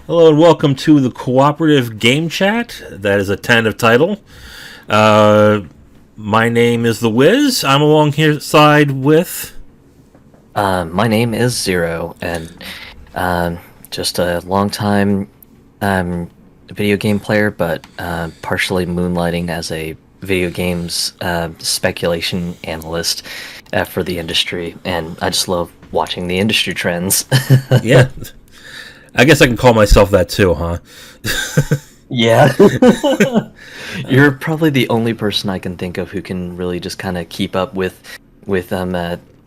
Hello and welcome to the Cooperative Game Chat. That is a tentative title. Uh, my name is The Wiz. I'm along here side with... My name is Zero, and just a long time video game player, but partially moonlighting as a video games speculation analyst for the industry. And I just love watching the industry trends. Yeah, I guess I can call myself that too, huh? Yeah. You're probably the only person I can think of who can really just kind of keep up with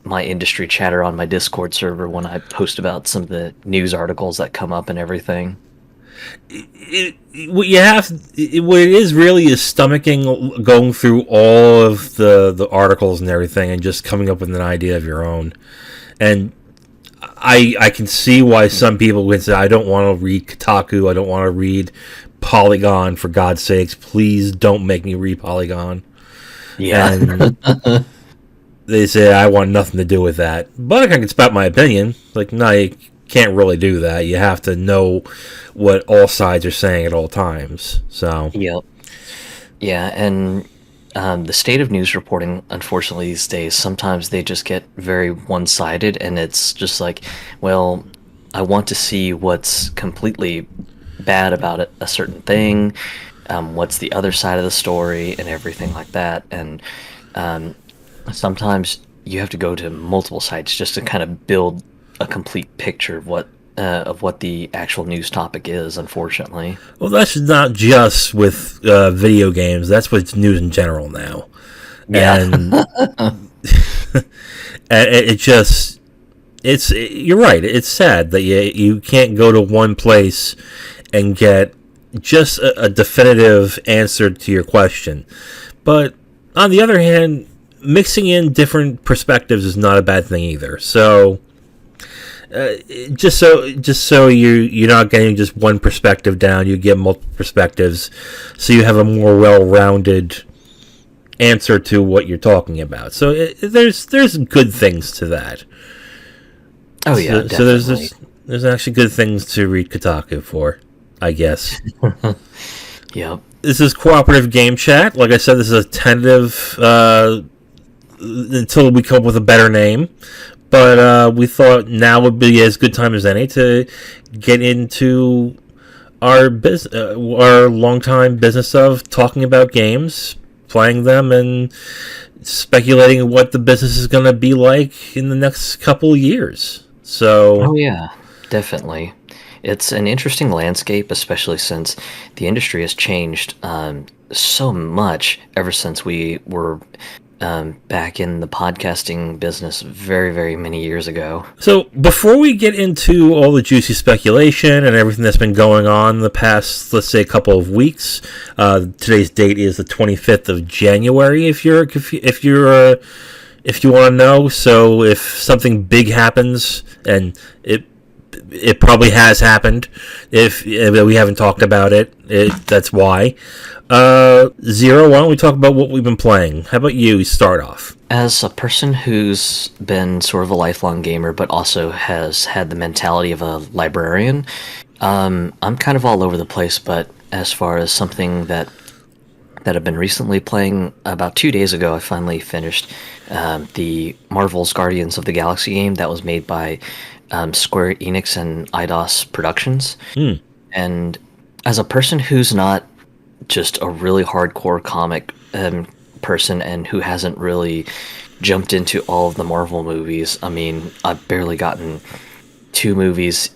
my industry chatter on my Discord server when I post about some of the news articles that come up and everything. What you have, what it is really is stomaching going through all of the articles and everything and just coming up with an idea of your own. And I can see why some people would say, I don't want to read Kotaku, I don't want to read Polygon, for God's sakes, please don't make me read Polygon. Yeah. And they say, I want nothing to do with that. But I can spout my opinion. Like, no, you can't really do that. You have to know what all sides are saying at all times. So, Yep. Yeah, and the state of news reporting, unfortunately, these days, sometimes they just get very one-sided, and it's just like, well, I want to see what's completely bad about it, a certain thing, what's the other side of the story, and everything like that. And um, sometimes you have to go to multiple sites just to kind of build a complete picture of what the actual news topic is, unfortunately. well, that's not just with video games. That's with news in general now. Yeah. And, and it just... you're right. It's sad that you can't go to one place and get just a definitive answer to your question. But on the other hand, mixing in different perspectives is not a bad thing either. So just so you're not getting just one perspective down, you get multiple perspectives, so you have a more well-rounded answer to what you're talking about. So there's good things to that. Oh yeah, So definitely. there's actually good things to read Kotaku for, I guess. Yep. This is Cooperative Game Chat. Like I said, this is a tentative until we come up with a better name. But we thought now would be as good time as any to get into our our long-time business of talking about games, playing them, and speculating what the business is going to be like in the next couple of years. So, Oh yeah, definitely. It's an interesting landscape, especially since the industry has changed so much ever since we were back in the podcasting business very, very many years ago. so before we get into all the juicy speculation and everything that's been going on the past, let's say, couple of weeks, today's date is the 25th of January. If you want to know, so if something big happens, and it probably has happened, if we haven't talked about it, that's why. Zero, why don't we talk about what we've been playing? How about you start off? As a person who's been sort of a lifelong gamer, but also has had the mentality of a librarian, I'm kind of all over the place. But as far as something that I've been recently playing, about 2 days ago, I finally finished the Marvel's Guardians of the Galaxy game that was made by Square Enix and Eidos Productions. Hmm. And as a person who's not just a really hardcore comic person and who hasn't really jumped into all of the Marvel movies, I mean, I've barely gotten two movies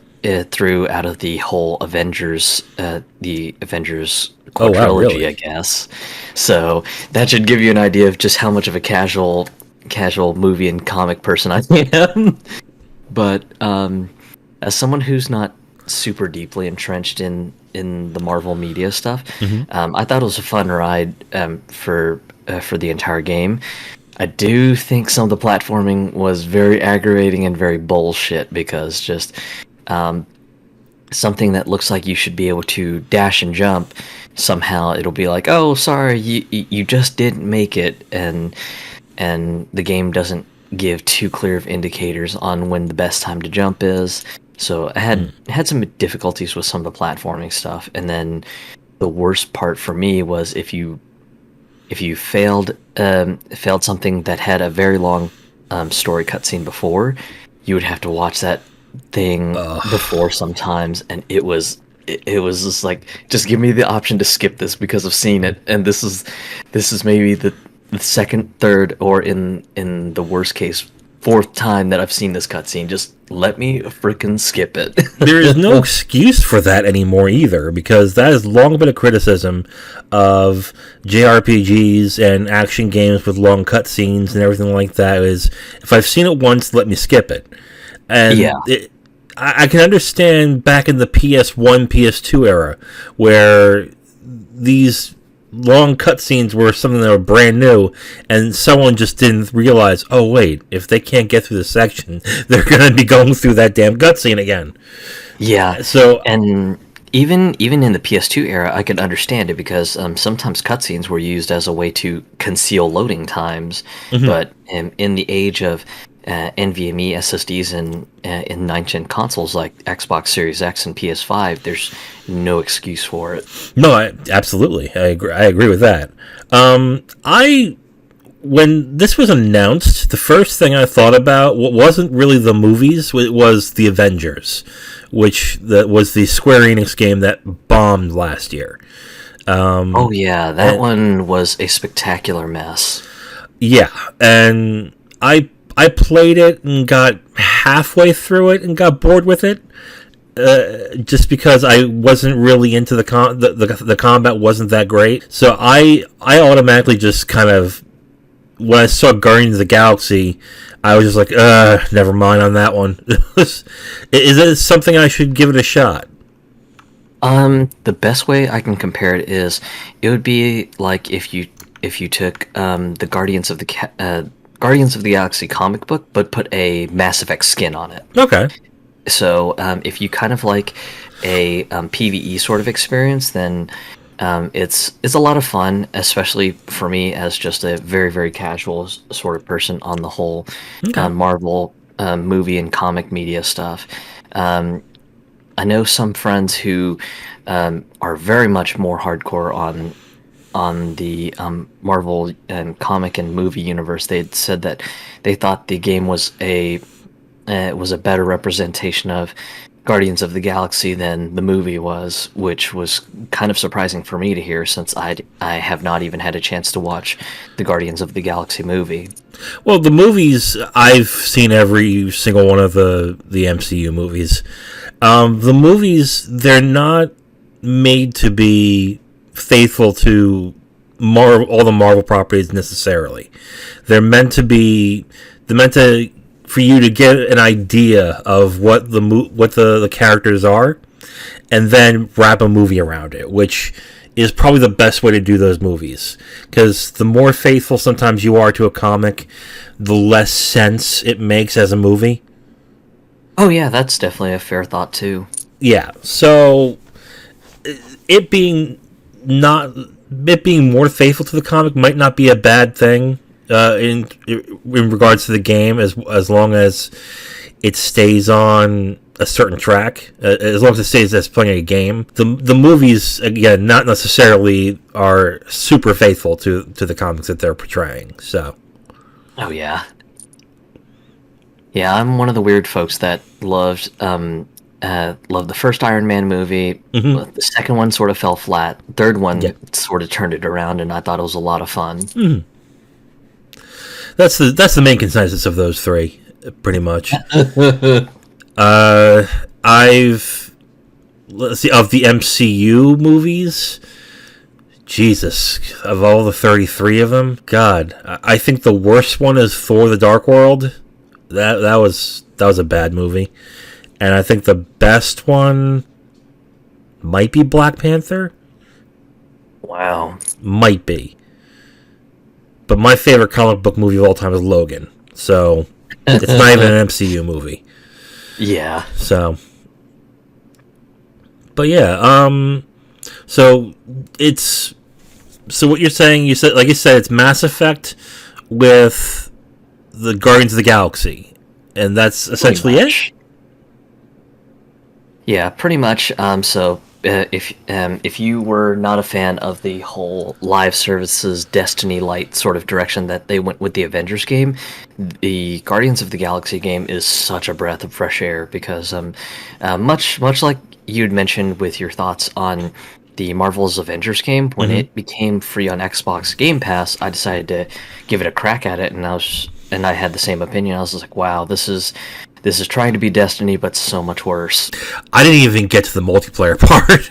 through out of the whole the Avengers Oh wow, quadrilogy, really? I guess. So that should give you an idea of just how much of a casual movie and comic person I am. But as someone who's not super deeply entrenched in the Marvel media stuff, I thought it was a fun ride for the entire game. I do think some of the platforming was very aggravating and very bullshit because just something that looks like you should be able to dash and jump, somehow it'll be like, oh, sorry, you just didn't make it, and the game doesn't give too clear of indicators on when the best time to jump is. So I had some difficulties with some of the platforming stuff, and then the worst part for me was if you failed something that had a very long story cutscene before, you would have to watch that thing before sometimes, and it was just like, just give me the option to skip this because I've seen it, and this is maybe the second, third, or in the worst case, fourth time that I've seen this cutscene. Just let me freaking skip it. There is no excuse for that anymore either, because that has long been a criticism of JRPGs and action games with long cutscenes and everything like that. Is, if I've seen it once, let me skip it. And Yeah. I can understand back in the PS1, PS2 era, where these long cutscenes were something that were brand new, and someone just didn't realize, oh wait, if they can't get through this section, they're going to be going through that damn cutscene again. Yeah. So, And even in the PS2 era, I could understand it because sometimes cutscenes were used as a way to conceal loading times. But in the age of NVMe SSDs in 9th-gen consoles like Xbox Series X and PS5, there's no excuse for it. no, absolutely, I agree with that. When this was announced, the first thing I thought about wasn't really the movies, it was the Avengers, which was the Square Enix game that bombed last year. Oh yeah, that one was a spectacular mess. Yeah, and I played it and got halfway through it and got bored with it, just because I wasn't really into the combat wasn't that great. So I automatically just kind of, when I saw Guardians of the Galaxy, I was just like, never mind on that one. Is it something I should give it a shot? The best way I can compare it is, it would be like if you took the Guardians of the Galaxy comic book, but put a Mass Effect skin on it. Okay. So if you kind of like a PvE sort of experience, then it's a lot of fun, especially for me as just a very, very casual sort of person on the whole Marvel movie and comic media stuff. I know some friends who are very much more hardcore on the Marvel and comic and movie universe. They said that they thought the game was a better representation of Guardians of the Galaxy than the movie was, which was kind of surprising for me to hear, since I have not even had a chance to watch the Guardians of the Galaxy movie. Well, the movies, I've seen every single one of the MCU movies. The movies, they're not made to be faithful to all the Marvel properties necessarily. They're meant to for you to get an idea of what the characters are, and then wrap a movie around it, which is probably the best way to do those movies. Because the more faithful sometimes you are to a comic, the less sense it makes as a movie. Oh yeah, that's definitely a fair thought too. Yeah, so it being more faithful to the comic might not be a bad thing in regards to the game, as long as it stays on a certain track, as long as it stays as playing a game. The movies, again, not necessarily are super faithful to the comics that they're portraying. So, oh yeah, I'm one of the weird folks that loved the first Iron Man movie. Mm-hmm. The second one sort of fell flat. Third one sort of turned it around, and I thought it was a lot of fun. Mm-hmm. That's the main consensus of those three, pretty much. Let's see, of the MCU movies, Jesus, of all the 33 of them, God, I think the worst one is Thor: The Dark World. That was a bad movie. And I think the best one might be Black Panther. Wow. Might be. But my favorite comic book movie of all time is Logan. So, it's not even an MCU movie. Yeah. So. But yeah, so what you're saying, like you said, it's Mass Effect with the Guardians of the Galaxy. And that's essentially it? Yeah, pretty much. If you were not a fan of the whole live services Destiny Light sort of direction that they went with the Avengers game, the Guardians of the Galaxy game is such a breath of fresh air because much like you'd mentioned with your thoughts on the Marvel's Avengers game, when Hmm. it became free on Xbox Game Pass, I decided to give it a crack at it, and I had the same opinion. I was like, wow, this is trying to be Destiny, but so much worse. I didn't even get to the multiplayer part.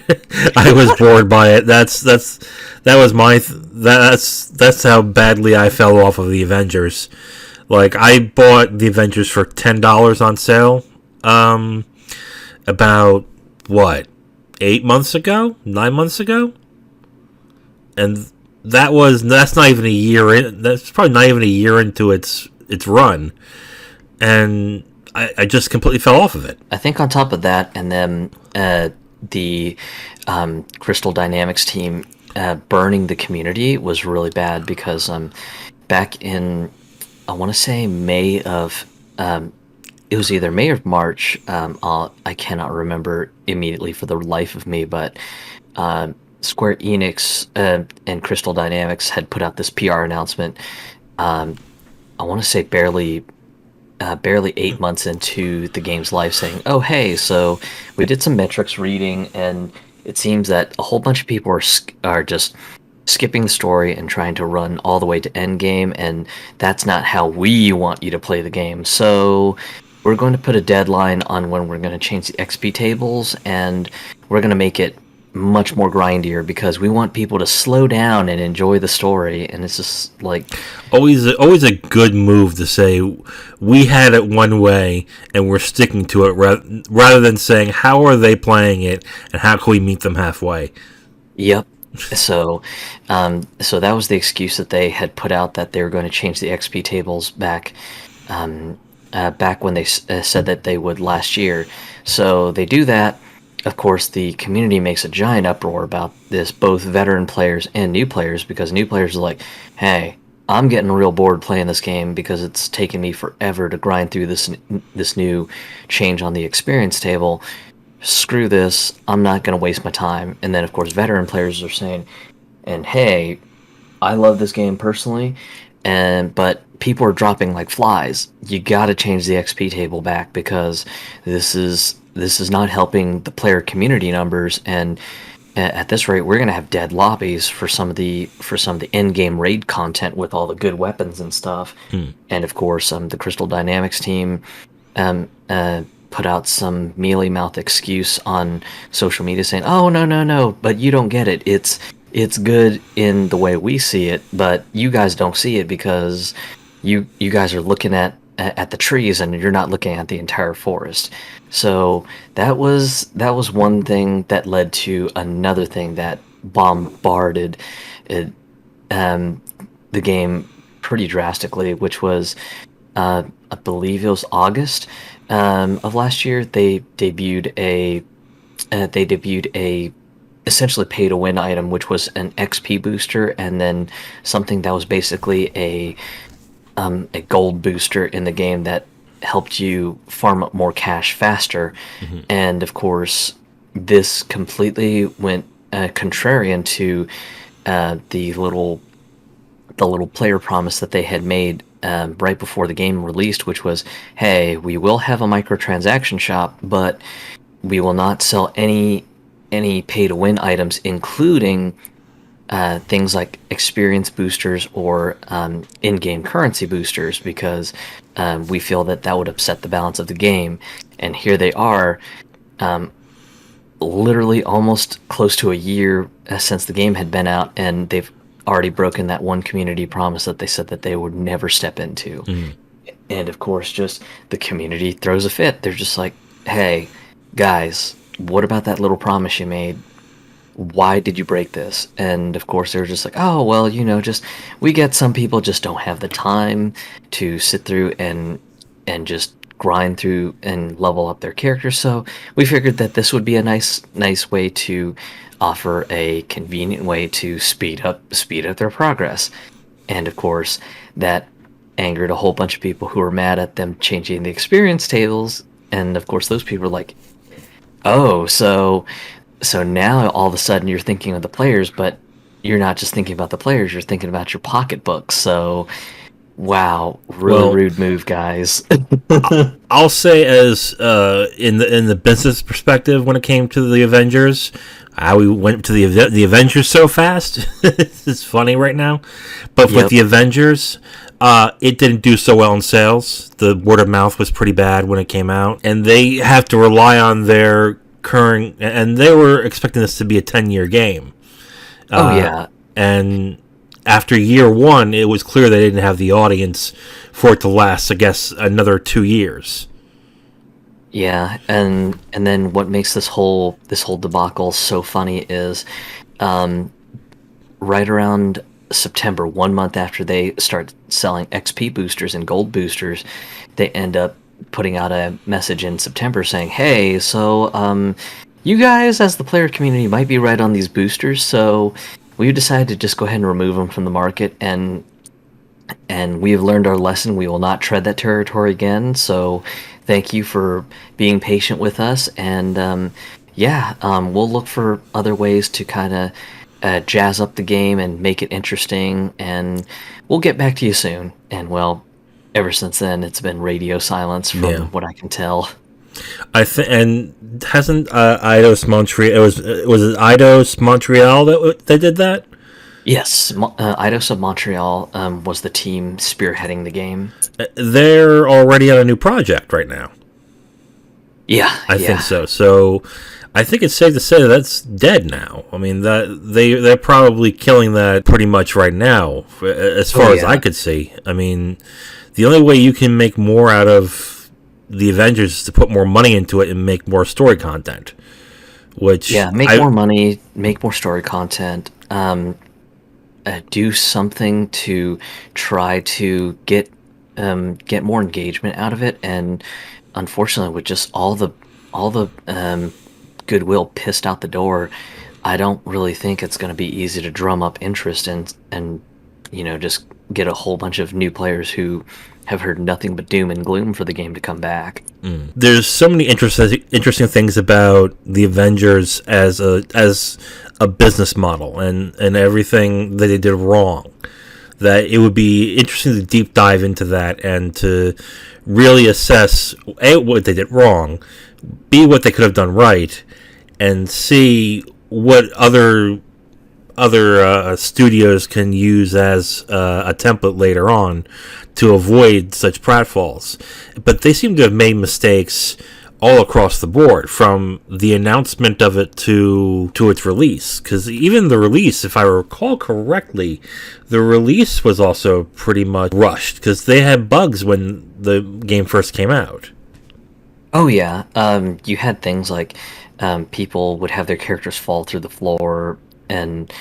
I was bored by it. That was my that's how badly I fell off of the Avengers. Like I bought the Avengers for $10 on sale. About what 8 months ago, 9 months ago, and that's not even a year in. That's probably not even a year into its run, and I just completely fell off of it. I think on top of that, and then the Crystal Dynamics team burning the community was really bad because back in, I want to say May of, it was either May or March. I cannot remember immediately for the life of me, but Square Enix and Crystal Dynamics had put out this PR announcement. Um, I want to say barely 8 months into the game's life, saying, "Oh, hey, so we did some metrics reading, and it seems that a whole bunch of people are just skipping the story and trying to run all the way to end game, and that's not how we want you to play the game. So we're going to put a deadline on when we're going to change the XP tables, and we're going to make it much more grindier because we want people to slow down and enjoy the story." And it's just like, Always a good move to say we had it one way and we're sticking to it rather than saying how are they playing it and how can we meet them halfway. yep. So that was the excuse that they had put out, that they were going to change the XP tables back when they said that they would last year. So they do that. Of course, the community makes a giant uproar about this, both veteran players and new players, because new players are like, "Hey, I'm getting real bored playing this game because it's taken me forever to grind through this new change on the experience table. Screw this! I'm not going to waste my time." And then, of course, veteran players are saying, "And hey, I love this game personally, but people are dropping like flies. You got to change the XP table back because this is not helping the player community numbers, and at this rate we're going to have dead lobbies for some of the end game raid content with all the good weapons and stuff." And of course, the Crystal Dynamics team put out some mealy mouth excuse on social media saying, "Oh, no, no, no, but you don't get it. It's good in the way we see it, but you guys don't see it because you guys are looking at the trees and you're not looking at the entire forest." So that was one thing that led to another thing that bombarded it, the game pretty drastically, which was, I believe it was August of last year. They debuted a essentially pay to win item, which was an XP booster, and then something that was basically a gold booster in the game that helped you farm up more cash faster. Mm-hmm. And of course, this completely went contrarian to the little player promise that they had made right before the game released, which was, "Hey, we will have a microtransaction shop, but we will not sell any pay to win items, including things like experience boosters or in-game currency boosters, because we feel that that would upset the balance of the game." And here they are, um, literally almost close to a year since the game had been out, and they've already broken that one community promise that they said that they would never step into. Mm. And of course, just the community throws a fit. They're just like, "Hey, guys, what about that little promise you made? Why did you break this?" And of course, they're just like, "Oh, well, just we get some people just don't have the time to sit through and just grind through and level up their characters. So we figured that this would be a nice way to offer a convenient way to speed up their progress." And of course, that angered a whole bunch of people who were mad at them changing the experience tables. And of course, those people are like, Oh, so now all of a sudden you're thinking of the players, but you're not just thinking about the players, you're thinking about your pocketbook. So, wow, really Well, rude move, guys. I'll say as in the business perspective when it came to the Avengers, how we went to the Avengers so fast. It's funny right now, but with Yep. the Avengers, it didn't do so well in sales. The word of mouth was pretty bad when it came out, and they have to rely on their current. And they were expecting this to be a 10-year game, Oh yeah. and after year one, it was clear they didn't have the audience for it to last, I guess, another 2 years. Yeah, and then what makes this whole debacle so funny is um right around September, 1 month after they start selling XP boosters and gold boosters, they end up putting out a message in September saying, "Hey, so you guys, as the player community, might be right on these boosters, so we've decided to just go ahead and remove them from the market, and we have learned our lesson. We will not tread that territory again. So, thank you for being patient with us, and yeah, we'll look for other ways to kind of jazz up the game and make it interesting, and we'll get back to you soon." And well, ever since then, it's been radio silence Yeah, from what I can tell. I think, and hasn't Eidos Montreal? Was it Eidos Montreal that did that? Yes, Eidos of Montreal was the team spearheading the game. They're already on a new project right now. Yeah, I think yeah. so. So I think it's safe to say that that's dead now. I mean that they're probably killing that pretty much right now, as Oh far as I yeah. could see. I mean, the only way you can make more out of the Avengers is to put more money into it and make more story content. Which Yeah, make I more money, make more story content, do something to try to get more engagement out of it. And unfortunately, with just all the goodwill pissed out the door, I don't really think it's going to be easy to drum up interest and just get a whole bunch of new players who have heard nothing but doom and gloom for the game to come back. there's so many interesting things about the Avengers as a business model and everything that they did wrong. That it would be interesting to deep dive into that and to really assess A, what they did wrong, B, what they could have done right, and C, what other studios can use as a template later on to avoid such pratfalls. But they seem to have made mistakes all across the board, from the announcement of it to its release. Because even the release, if I recall correctly, the release was also pretty much rushed because they had bugs when the game first came out. Oh yeah, you had things like people would have their characters fall through the floor, and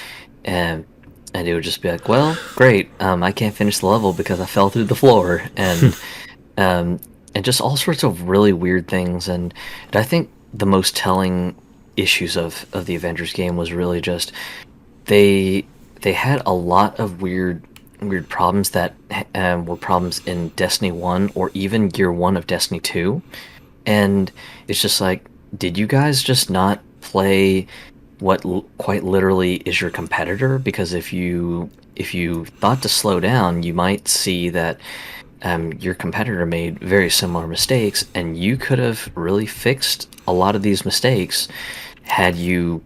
and and it would just be like, well, great, I can't finish the level because I fell through the floor, um, and just all sorts of really weird things. And I think the most telling issues of the Avengers game was really just they they had a lot of weird problems that were problems in Destiny 1 or even Gear 1 of Destiny 2. And it's just like, did you guys just not play what quite literally is your competitor? Because if you thought to slow down, you might see that your competitor made very similar mistakes, and you could have really fixed a lot of these mistakes had you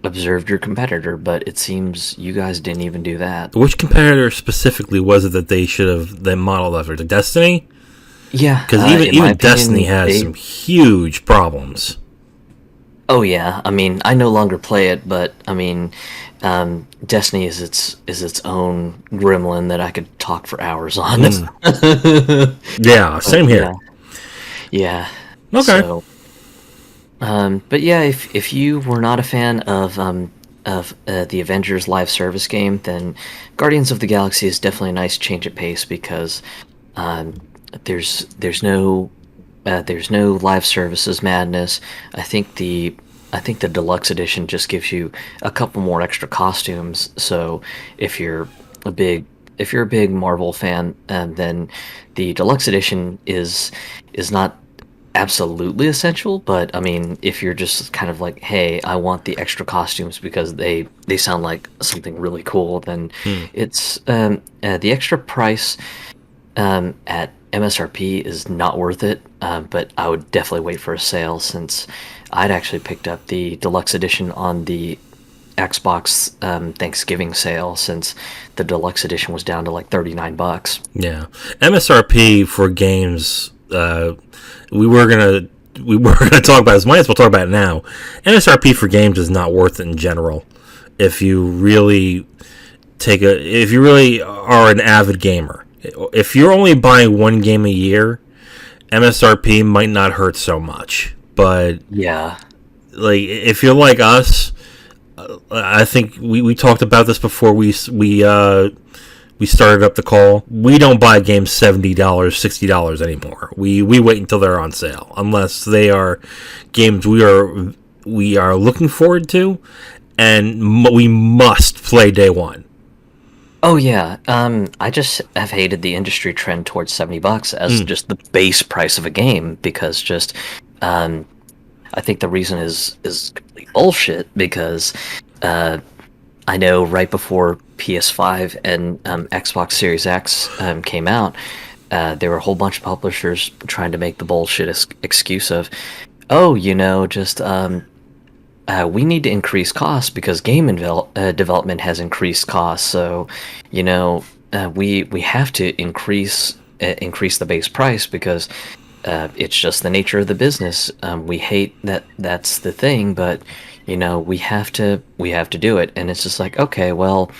observed your competitor. But it seems you guys didn't even do that. Which competitor specifically was it that they should have then modeled after? The Destiny? Yeah, Because in my even Destiny opinion, has they. some huge problems. Oh yeah, I mean, I no longer play it, but I mean, Destiny is its own gremlin that I could talk for hours on. Yeah, But same here. yeah, yeah. Okay. So, but yeah, if you were not a fan of the Avengers live service game, then Guardians of the Galaxy is definitely a nice change of pace because um, there's no live services madness. I think the deluxe edition just gives you a couple more extra costumes. So if you're a big if you're a big Marvel fan, then the deluxe edition is not absolutely essential, but I mean, if you're just kind of like, hey, I want the extra costumes because they sound like something really cool, then Hmm. it's the extra price at MSRP is not worth it. But I would definitely wait for a sale since I'd actually picked up the deluxe edition on the Xbox Thanksgiving sale since the deluxe edition was down to like $39. Yeah, MSRP for games. We were gonna talk about this. Might as well talk about it now. MSRP for games is not worth it in general. If you really if you really are an avid gamer, if you're only buying one game a year, MSRP might not hurt so much. But Yeah. like if you're like us, I think we talked about this before we started up the call. We don't buy games $70, $60 anymore. We wait until they're on sale, unless they are games we are looking forward to, and we must play day one. Oh yeah. I just have hated the industry trend towards $70 as Mm. just the base price of a game because just um I think the reason is complete bullshit because uh I know right before PS5 and Xbox Series X came out, there were a whole bunch of publishers trying to make the bullshit excuse of, oh, just we need to increase costs because development has increased costs. So, we have to increase the base price because it's just the nature of the business. We hate that's the thing, but we have to do it. And it's just like, okay, well,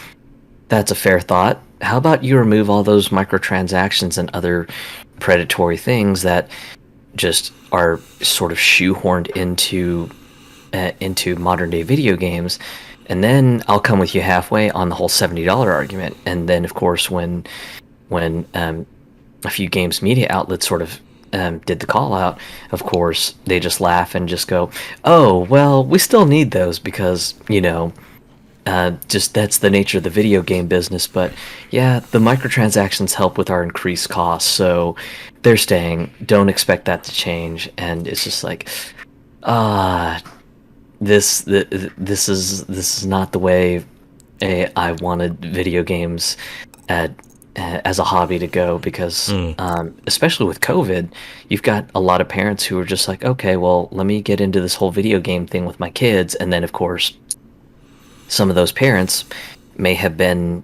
that's a fair thought. How about you remove all those microtransactions and other predatory things that just are sort of shoehorned into modern day video games, and then I'll come with you halfway on the whole $70 argument. And then, of course, when a few games media outlets sort of did the call out, of course, they just laugh and just go, "Oh, well, we still need those because just that's the nature of the video game business." But yeah, the microtransactions help with our increased costs, so they're staying. Don't expect that to change, and it's just like, ah, this is not the way I wanted video games at, as a hobby to go because Mm. especially with COVID, you've got a lot of parents who are just like, okay, well, let me get into this whole video game thing with my kids, and then of course, some of those parents may have been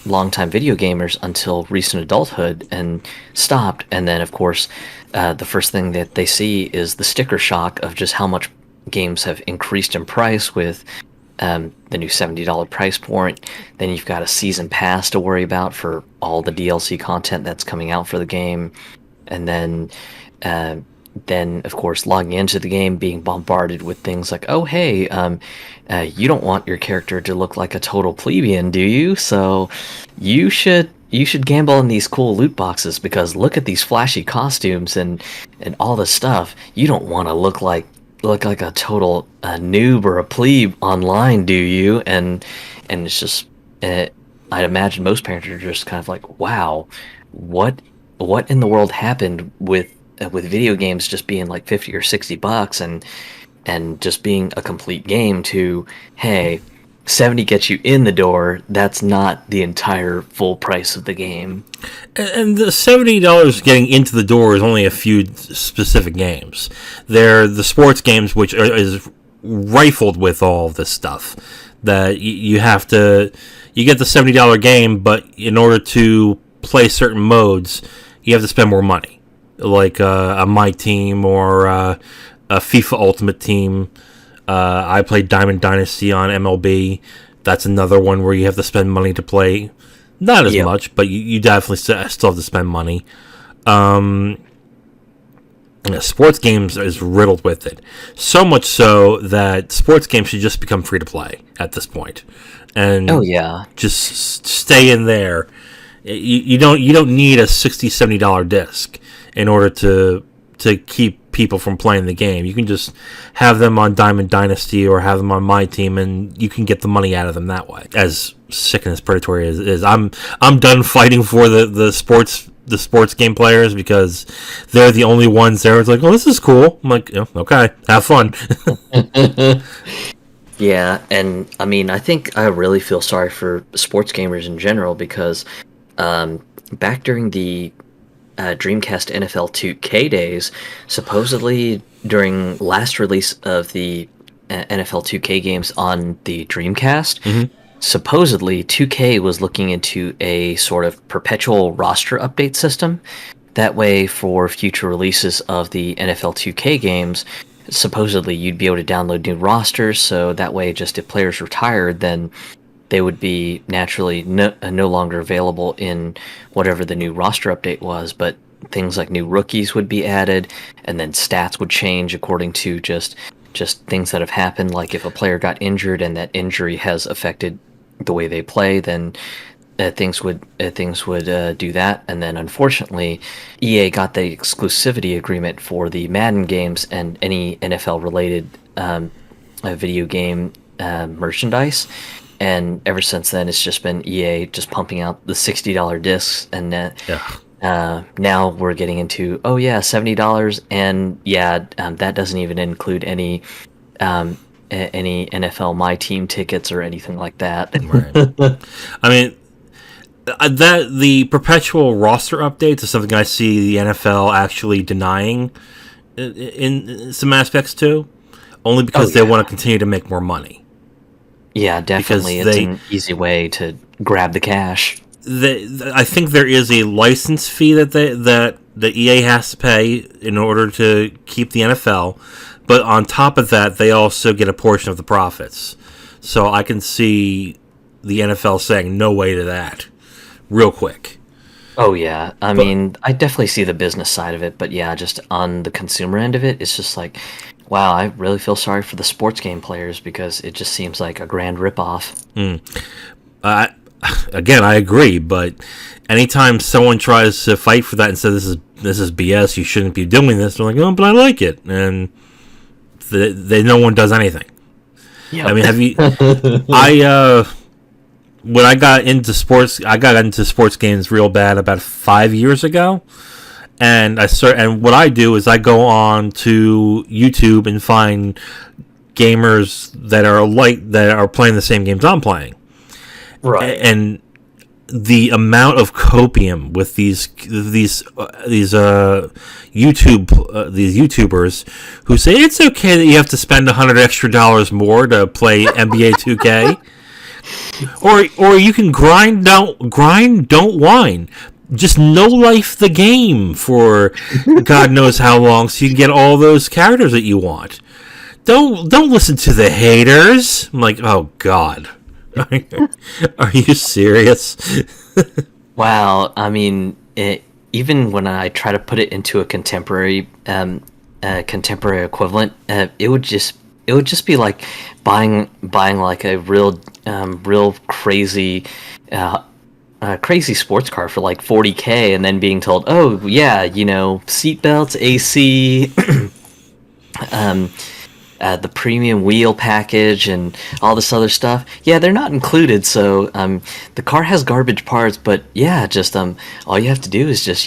longtime video gamers until recent adulthood and stopped, and then of course the first thing that they see is the sticker shock of just how much games have increased in price with the new $70 price point. Then you've got a season pass to worry about for all the DLC content that's coming out for the game, and uh, then of course logging into the game being bombarded with things like, oh hey, you don't want your character to look like a total plebeian, do you? So you should gamble in these cool loot boxes because look at these flashy costumes and all this stuff. You don't want to look like a total noob or a plebe online, do you? And it's just, I'd imagine most parents are just kind of like, wow, what in the world happened with video games just being like 50 or $60 and just being a complete game to, hey, 70 gets you in the door. That's not the entire full price of the game. And the $70 getting into the door is only a few specific games. They're the sports games, which is rifled with all of this stuff. That you have to, you get the $70 game, but in order to play certain modes, you have to spend more money. Like a My Team or a FIFA Ultimate Team. I played Diamond Dynasty on MLB. That's another one where you have to spend money to play. Not as Yep. much, but you definitely still have to spend money. Sports games is riddled with it. So much so that sports games should just become free to play at this point, Oh and yeah. just stay in there. You don't need a $60, $70 disc in order to keep people from playing the game. You can just have them on Diamond Dynasty or have them on my team, and you can get the money out of them that way. As sick and as predatory as it is, I'm done fighting for the sports game players, because they're the only ones there. It's like, oh, this is cool. I'm like, yeah, okay, have fun. Yeah, and I mean, I think I really feel sorry for sports gamers in general, because back during the Dreamcast NFL 2K days, supposedly during last release of the NFL 2K games on the Dreamcast, supposedly 2K was looking into a sort of perpetual roster update system. That way, for future releases of the NFL 2K games, supposedly you'd be able to download new rosters, so that way just if players retired, then they would be naturally no longer available in whatever the new roster update was, but things like new rookies would be added, and then stats would change according to just things that have happened. Like if a player got injured and that injury has affected the way they play, then things would do that. And then unfortunately, EA got the exclusivity agreement for the Madden games and any NFL related video game merchandise. And ever since then, it's just been EA just pumping out the $60 discs, and now we're getting into $70, and that doesn't even include any NFL My Team tickets or anything like that. Right. I mean, that the perpetual roster updates is something I see the NFL actually denying in some aspects too, only because they want to continue to make more money. Yeah, definitely. It's an easy way to grab the cash. I think there is a license fee that the EA has to pay in order to keep the NFL, but on top of that, they also get a portion of the profits. So I can see the NFL saying no way to that real quick. Oh yeah, I mean, I definitely see the business side of it, but yeah, just on the consumer end of it, it's just like, wow, I really feel sorry for the sports game players, because it just seems like a grand ripoff. Again, I agree, but anytime someone tries to fight for that and says this is BS, you shouldn't be doing this, they're like, oh, but I like it, and no one does anything. Yep. I mean, have you? When I got into sports games real bad about 5 years ago. And what I do is I go on to YouTube and find gamers that are playing the same games I'm playing. Right. And the amount of copium with these YouTubers who say it's okay that you have to spend $100 extra more to play NBA 2K, or you can grind, don't whine. Just no life the game for God knows how long, so you can get all those characters that you want. Don't listen to the haters. I'm like, oh God, are you serious? Wow, I mean, even when I try to put it into a contemporary equivalent, it would just be like buying like a real crazy. Crazy sports car for like $40K, and then being told, oh yeah, seatbelts, AC, the premium wheel package, and all this other stuff. Yeah, they're not included. So the car has garbage parts, but yeah, just all you have to do is just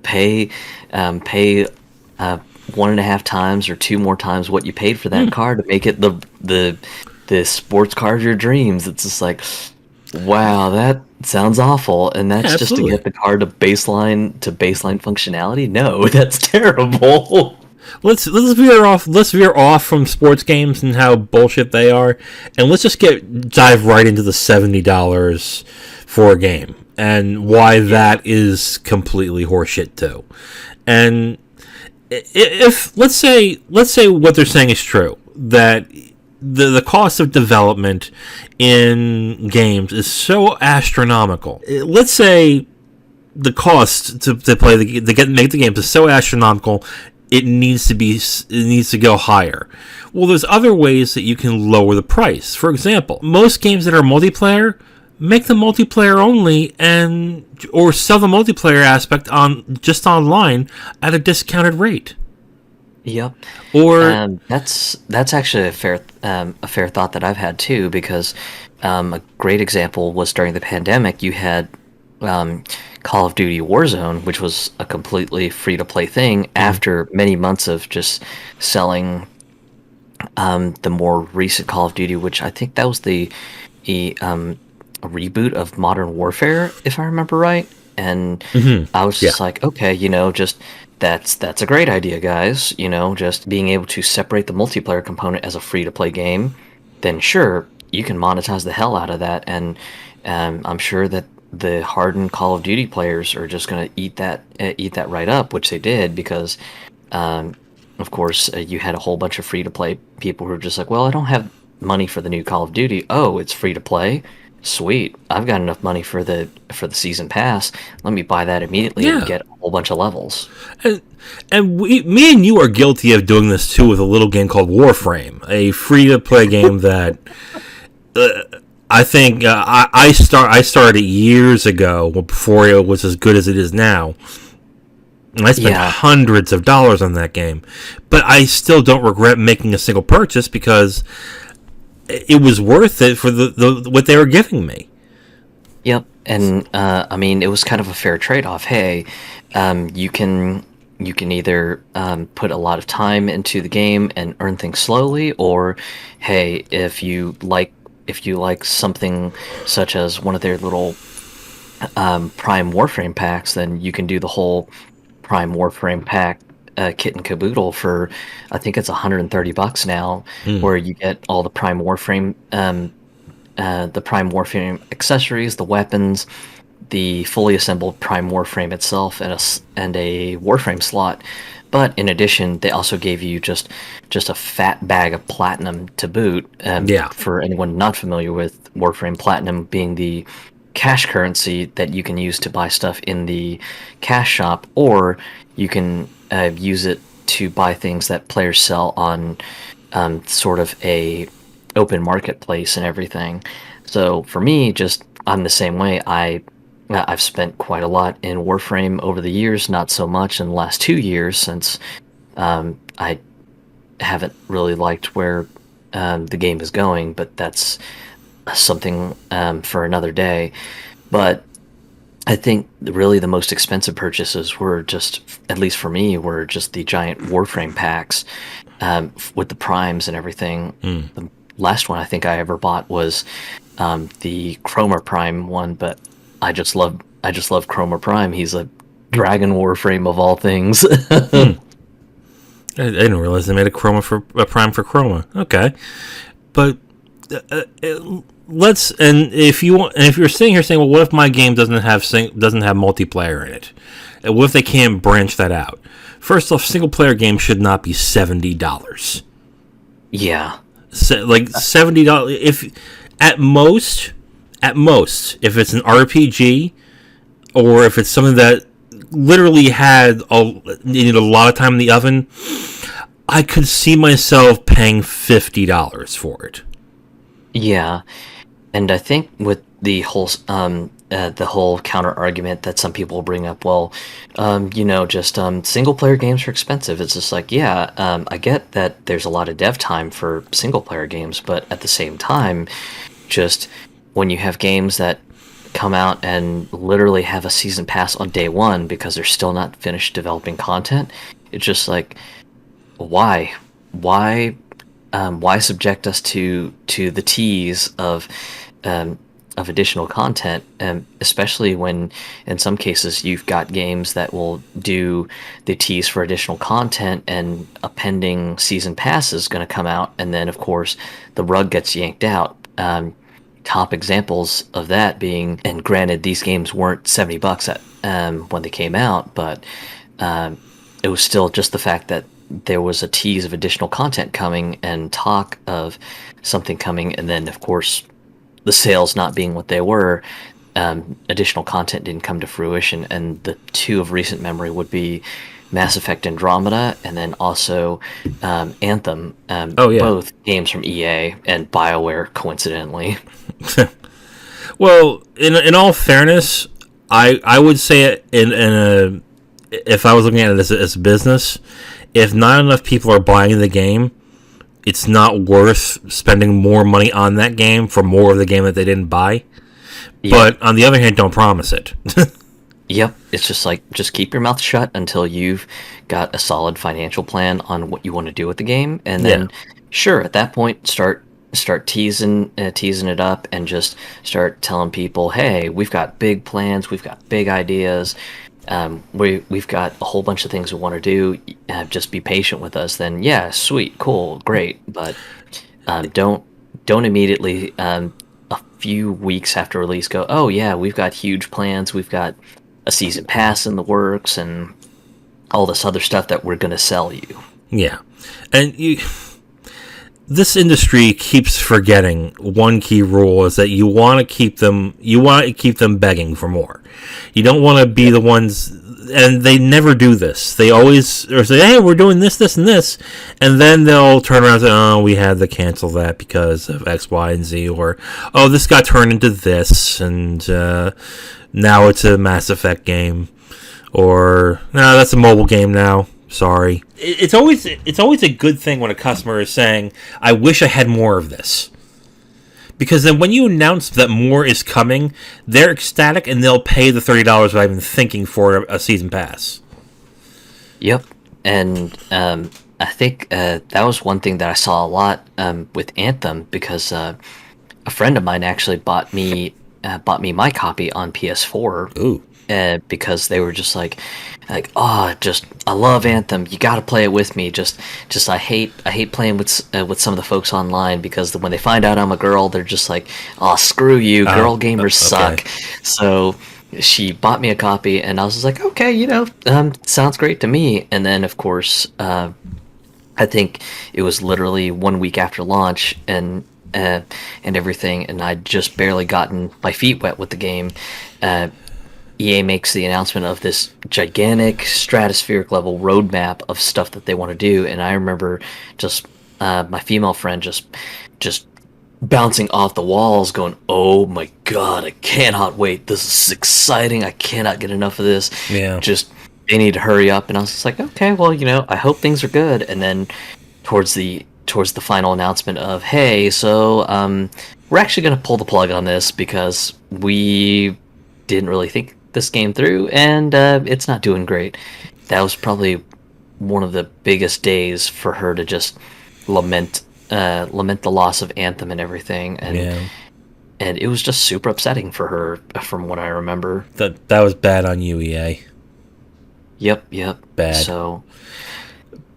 pay 1.5 times or 2 more times what you paid for that car to make it the sports car of your dreams. It's just like, wow, that sounds awful, and that's just to get the car to baseline functionality. No, that's terrible. Let's veer off from sports games and how bullshit they are, and let's just dive right into the $70 for a game and why that is completely horseshit too. And if let's say what they're saying is true, that the cost of development in games is so astronomical. Let's say the cost to make the games is so astronomical, it needs to go higher. Well, there's other ways that you can lower the price. For example, most games that are multiplayer, make the multiplayer only, or sell the multiplayer aspect on just online at a discounted rate. Yep. Or That's actually a fair thought that I've had too, because a great example was during the pandemic. You had um, Call of Duty Warzone, which was a completely free to play thing. After many months of just selling the more recent Call of Duty, which I think that was a reboot of Modern Warfare, if I remember right. And I was yeah, just like, okay, just that's a great idea, guys. Just being able to separate the multiplayer component as a free to play game, then sure, you can monetize the hell out of that. And I'm sure that the hardened Call of Duty players are just going to eat that right up, which they did, because um, of course, you had a whole bunch of free to play people who were just like, well, I don't have money for the new Call of Duty. Oh, it's free to play. Sweet. I've got enough money for the season pass. Let me buy that immediately and yeah. get a whole bunch of levels. And me and you are guilty of doing this too with a little game called Warframe, a free-to-play game that I think I started years ago, before it was as good as it is now. And I spent Yeah. hundreds of dollars on that game, but I still don't regret making a single purchase because it was worth it for the what they were giving me. Yep. And I mean, it was kind of a fair trade-off. Hey, you can either put a lot of time into the game and earn things slowly, or hey, if you like something such as one of their little Prime Warframe packs, then you can do the whole Prime Warframe pack kit and caboodle for, I think it's $130 now, Hmm. where you get all the Prime Warframe accessories, the weapons, the fully assembled Prime Warframe itself, and a Warframe slot. But in addition, they also gave you just a fat bag of platinum to boot. Yeah, For anyone not familiar with Warframe, platinum being the cash currency that you can use to buy stuff in the cash shop, or you can use it to buy things that players sell on sort of a open marketplace and everything. So for me, just I'm the same way. I've spent quite a lot in Warframe over the years, not so much in the last 2 years, since I haven't really liked where the game is going, but that's something for another day. But I think really the most expensive purchases were just, at least for me, were just the giant Warframe packs with the primes and everything. The last one I think I ever bought was the Chroma Prime one, but I just love Chroma Prime. He's a Dragon Warframe of all things. I didn't realize they made a Prime for Chroma. Okay, but let's, and if you're sitting here saying, well, what if my game doesn't have multiplayer in it? And what if they can't branch that out? First off, single player games should not be $70. Yeah. Like $70, if at most, if it's an RPG, or if it's something that literally needed a lot of time in the oven, I could see myself paying $50 for it. Yeah. And I think with the whole counter argument that some people bring up, well, just single player games are expensive. It's just like, yeah, I get that there's a lot of dev time for single player games, but at the same time, just when you have games that come out and literally have a season pass on day one because they're still not finished developing content, it's just like, why? Why subject us to the tease of additional content, especially when in some cases you've got games that will do the tease for additional content and a pending season pass is going to come out, and then of course the rug gets yanked out. Top examples of that being, and granted these games weren't $70 at when they came out, but it was still just the fact that there was a tease of additional content coming and talk of something coming, and then of course the sales not being what they were, additional content didn't come to fruition. And the two of recent memory would be Mass Effect Andromeda, and then also Anthem. Oh yeah. Both games from EA and BioWare, coincidentally. Well, in all fairness, I would say it in a, if I was looking at it as a business, if not enough people are buying the game, it's not worth spending more money on that game for more of the game that they didn't buy. Yep. But on the other hand, don't promise it. Yep. It's just like, just keep your mouth shut until you've got a solid financial plan on what you want to do with the game, and then sure, at that point, start teasing it up, and just start telling people, hey, we've got big plans, we've got big ideas, we've got a whole bunch of things we want to do. Just be patient with us. Then yeah, sweet, cool, great, but don't immediately a few weeks after release go, oh yeah, we've got huge plans, we've got a season pass in the works, and all this other stuff that we're going to sell you. Yeah, and this industry keeps forgetting one key rule is that you want to keep them begging for more. You don't want to be the ones, and they never do this. They always say, hey, we're doing this, this, and this, and then they'll turn around and say, oh, we had to cancel that because of X, Y, and Z, or, oh, this got turned into this, and now it's a Mass Effect game, or, no, that's a mobile game now. Sorry. It's always a good thing when a customer is saying, I wish I had more of this. Because then when you announce that more is coming, they're ecstatic and they'll pay the $30 without even thinking for a season pass. Yep. And I think that was one thing that I saw a lot with Anthem, because a friend of mine actually bought me my copy on PS4. Ooh. Because they were just like, oh, just, I love Anthem. You got to play it with me. Just I hate playing with some of the folks online, because when they find out I'm a girl, they're just like, oh, screw you, girl gamers suck. So she bought me a copy, and I was just like, okay, sounds great to me. And then of course, I think it was literally 1 week after launch, and everything, and I'd just barely gotten my feet wet with the game. EA makes the announcement of this gigantic stratospheric level roadmap of stuff that they want to do, and I remember just my female friend just bouncing off the walls going, oh my god, I cannot wait, this is exciting, I cannot get enough of this. Yeah. Just, they need to hurry up. And I was just like, okay, well, I hope things are good. And then towards the final announcement of, hey, so we're actually going to pull the plug on this because we didn't really think this game through, and it's not doing great. That was probably one of the biggest days for her to just lament the loss of Anthem and everything, and it was just super upsetting for her, from what I remember. That was bad on you, EA. Yep. Bad. So,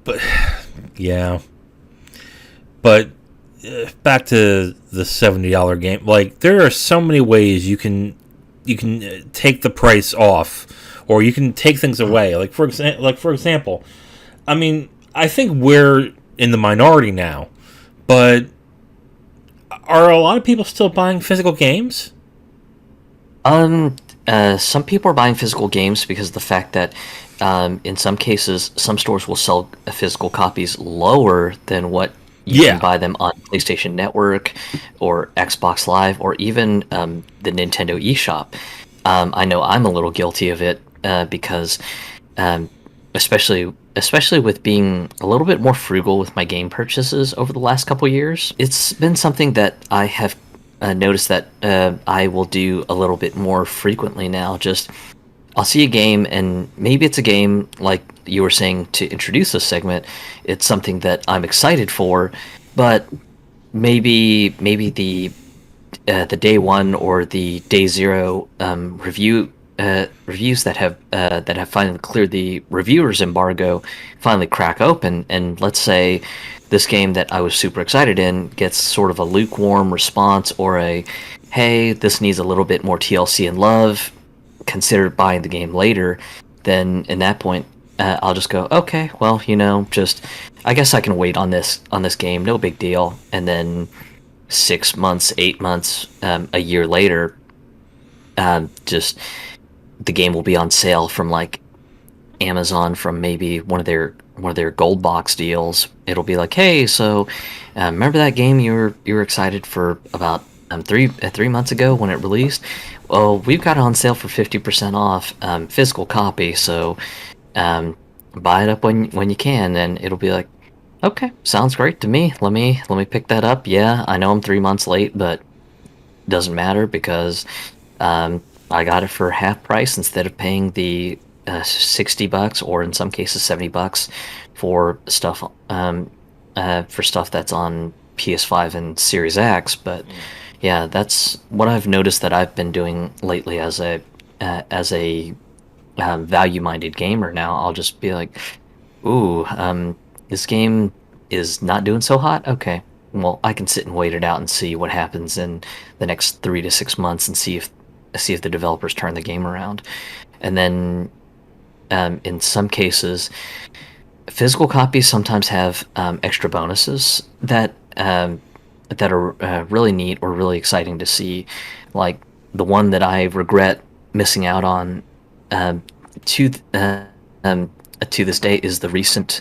but yeah, but back to the $70 game. Like, there are so many ways you can take the price off, or you can take things away. Like for example, I mean, I think we're in the minority now, but are a lot of people still buying physical games? Some people are buying physical games because of the fact that in some cases, some stores will sell physical copies lower than what you can buy them on PlayStation Network or Xbox Live, or even the Nintendo eShop. I know I'm a little guilty of it because, especially with being a little bit more frugal with my game purchases over the last couple years, it's been something that I have noticed that I will do a little bit more frequently now. Just, I'll see a game, and maybe it's a game like you were saying to introduce this segment. It's something that I'm excited for, but maybe the day one or the day zero reviews that have finally cleared the reviewers embargo finally crack open, and let's say this game that I was super excited in gets sort of a lukewarm response, or a, hey, this needs a little bit more TLC and love, consider buying the game later. Then in that point, I'll just go, okay, well, just, I guess I can wait on this game, no big deal. And then 6 months, 8 months, a year later, just the game will be on sale from like Amazon, from maybe one of their gold box deals. It'll be like, hey, so remember that game you were excited for about three months ago when it released. Well, we've got it on sale for 50% off, physical copy. So buy it up when you can, and it'll be like, okay, sounds great to me. Let me pick that up. Yeah, I know I'm 3 months late, but doesn't matter because I got it for half price instead of paying the $60 or in some cases $70 for stuff that's on PS5 and Series X. But yeah, that's what I've noticed that I've been doing lately as a value-minded gamer. Now I'll just be like, ooh, this game is not doing so hot. Okay, well, I can sit and wait it out and see what happens in the next 3 to 6 months and see if the developers turn the game around. And then in some cases, physical copies sometimes have extra bonuses that are really neat or really exciting to see. Like the one that I regret missing out on um, to to this day is the recent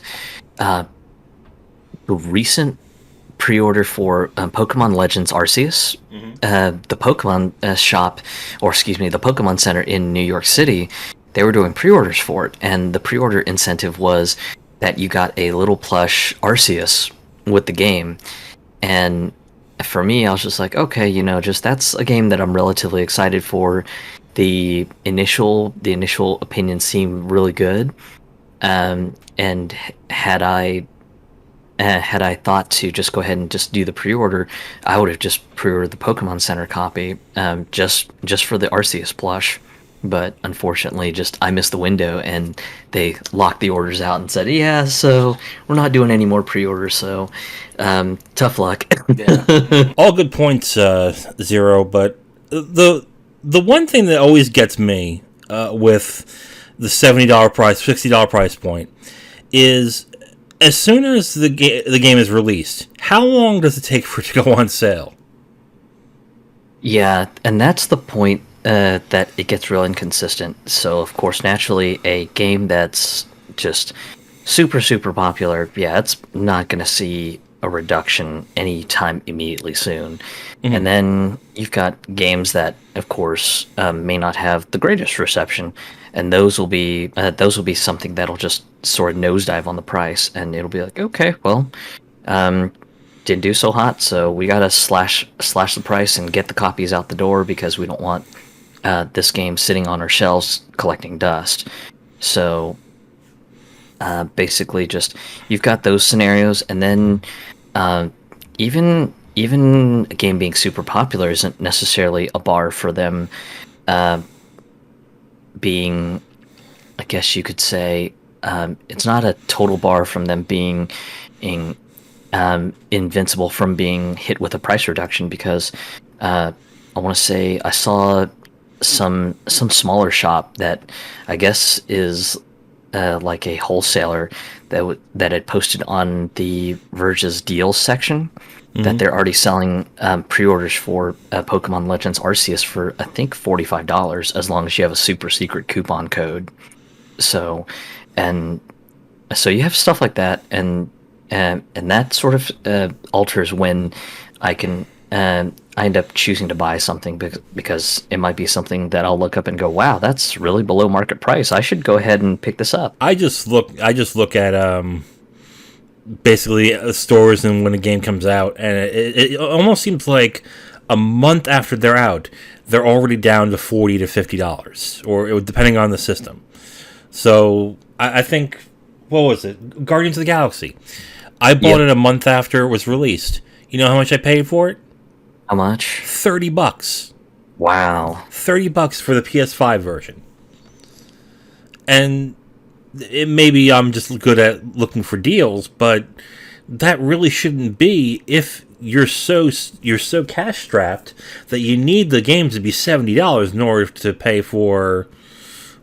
pre-order for Pokemon Legends Arceus. The Pokemon shop, or excuse me, the Pokemon Center in New York City, they were doing pre-orders for it, and the pre-order incentive was that you got a little plush Arceus with the game. And for me, I was just like, okay, just that's a game that I'm relatively excited for. The initial opinions seemed really good, and had I thought to just go ahead and just do the pre-order, I would have just pre-ordered the Pokemon Center copy, just for the Arceus plush. But unfortunately, just I missed the window, and they locked the orders out and said, "Yeah, so we're not doing any more pre-orders. So, tough luck." Yeah. All good points, Zero. But the one thing that always gets me with the $70 price, $60 price point is as soon as the game is released, how long does it take for it to go on sale? Yeah, and that's the point that it gets real inconsistent. So, of course, naturally, a game that's just super, super popular, yeah, it's not going to see a reduction anytime immediately soon. And then you've got games that, of course, may not have the greatest reception, and those will be something that'll just sort of nosedive on the price, and it'll be like, okay, well, um, didn't do so hot, so we gotta slash the price and get the copies out the door because we don't want this game sitting on our shelves collecting dust. So basically, just you've got those scenarios, and then even a game being super popular isn't necessarily a bar for them uh, being, I guess you could say, it's not a total bar from them being in, invincible from being hit with a price reduction because I want to say I saw some smaller shop that I guess is like a wholesaler that had posted on the Verge's deals section that they're already selling pre-orders for Pokemon Legends Arceus for I think $45 as long as you have a super secret coupon code. So, and so you have stuff like that, and that sort of alters when I can I end up choosing to buy something because it might be something that I'll look up and go, wow, that's really below market price. I should go ahead and pick this up. I just look at basically stores and when a game comes out, and it almost seems like a month after they're out, they're already down to $40 to $50, or depending on the system. So I think, what was it? Guardians of the Galaxy. I bought it a month after it was released. You know how much I paid for it? How much? $30. Wow. $30 for the PS5 version. And maybe I'm just good at looking for deals, but that really shouldn't be if you're so cash strapped that you need the game to be $70 in order to pay for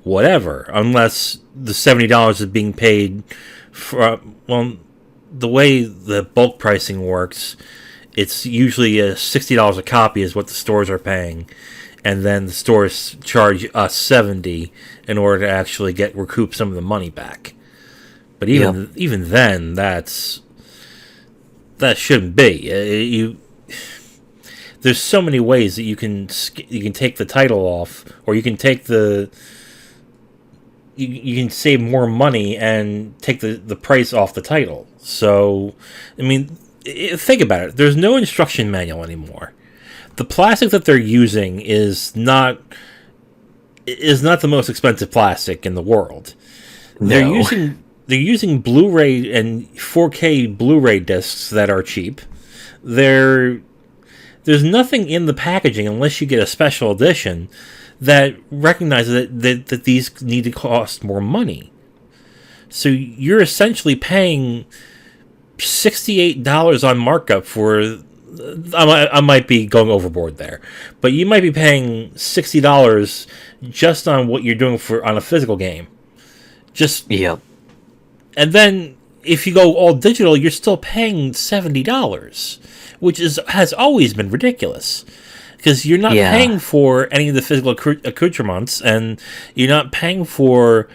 whatever, unless the $70 is being paid for, well, the way the bulk pricing works, it's usually $60 a copy is what the stores are paying, and then the stores charge us $70 in order to actually recoup some of the money back. But even then, that shouldn't be. there's so many ways that you can take the title off, or you can take you can save more money and take the price off the title. So, I mean, think about it. There's no instruction manual anymore. The plastic that they're using is not the most expensive plastic in the world. No. They're using Blu-ray and 4K Blu-ray discs that are cheap. There's nothing in the packaging, unless you get a special edition, that recognizes that these need to cost more money. So you're essentially paying $68 on markup for... I might be going overboard there, but you might be paying $60 just on what you're doing on a physical game. Yep. And then if you go all digital, you're still paying $70, which has always been ridiculous. Because you're not paying for any of the physical accoutrements, and you're not paying for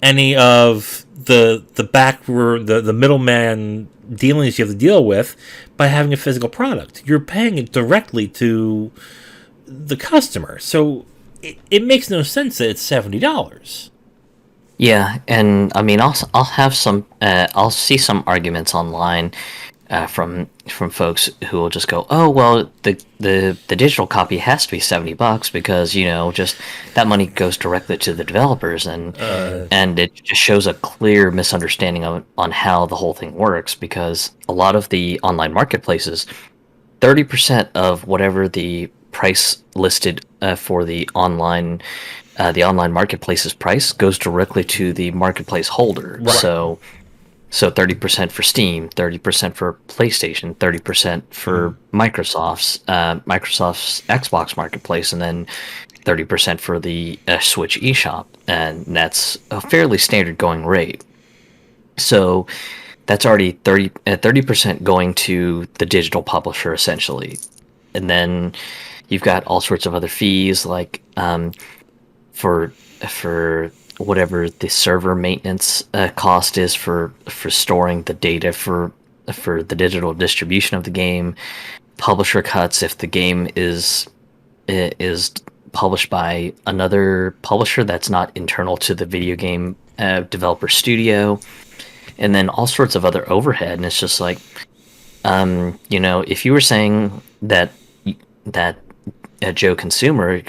any of the middleman dealings you have to deal with by having a physical product. You're paying it directly to the customer. So it makes no sense that it's $70. Yeah, and I mean, I'll have some. I'll see some arguments online from folks who will just go, "Oh, well, the digital copy has to be $70 because just that money goes directly to the developers, and it just shows a clear misunderstanding on how the whole thing works. Because a lot of the online marketplaces, 30% of whatever the price listed for the online marketplace's price goes directly to the marketplace holder. Right. So 30% for Steam, 30% for PlayStation, 30% for Microsoft's Xbox marketplace, and then 30% for the Switch eShop, and that's a fairly standard going rate. So that's already 30% going to the digital publisher essentially, and then you've got all sorts of other fees like for whatever the server maintenance cost is for storing the data for the digital distribution of the game, publisher cuts if the game is published by another publisher that's not internal to the video game developer studio, and then all sorts of other overhead. And it's just like, if you were saying that a Joe consumer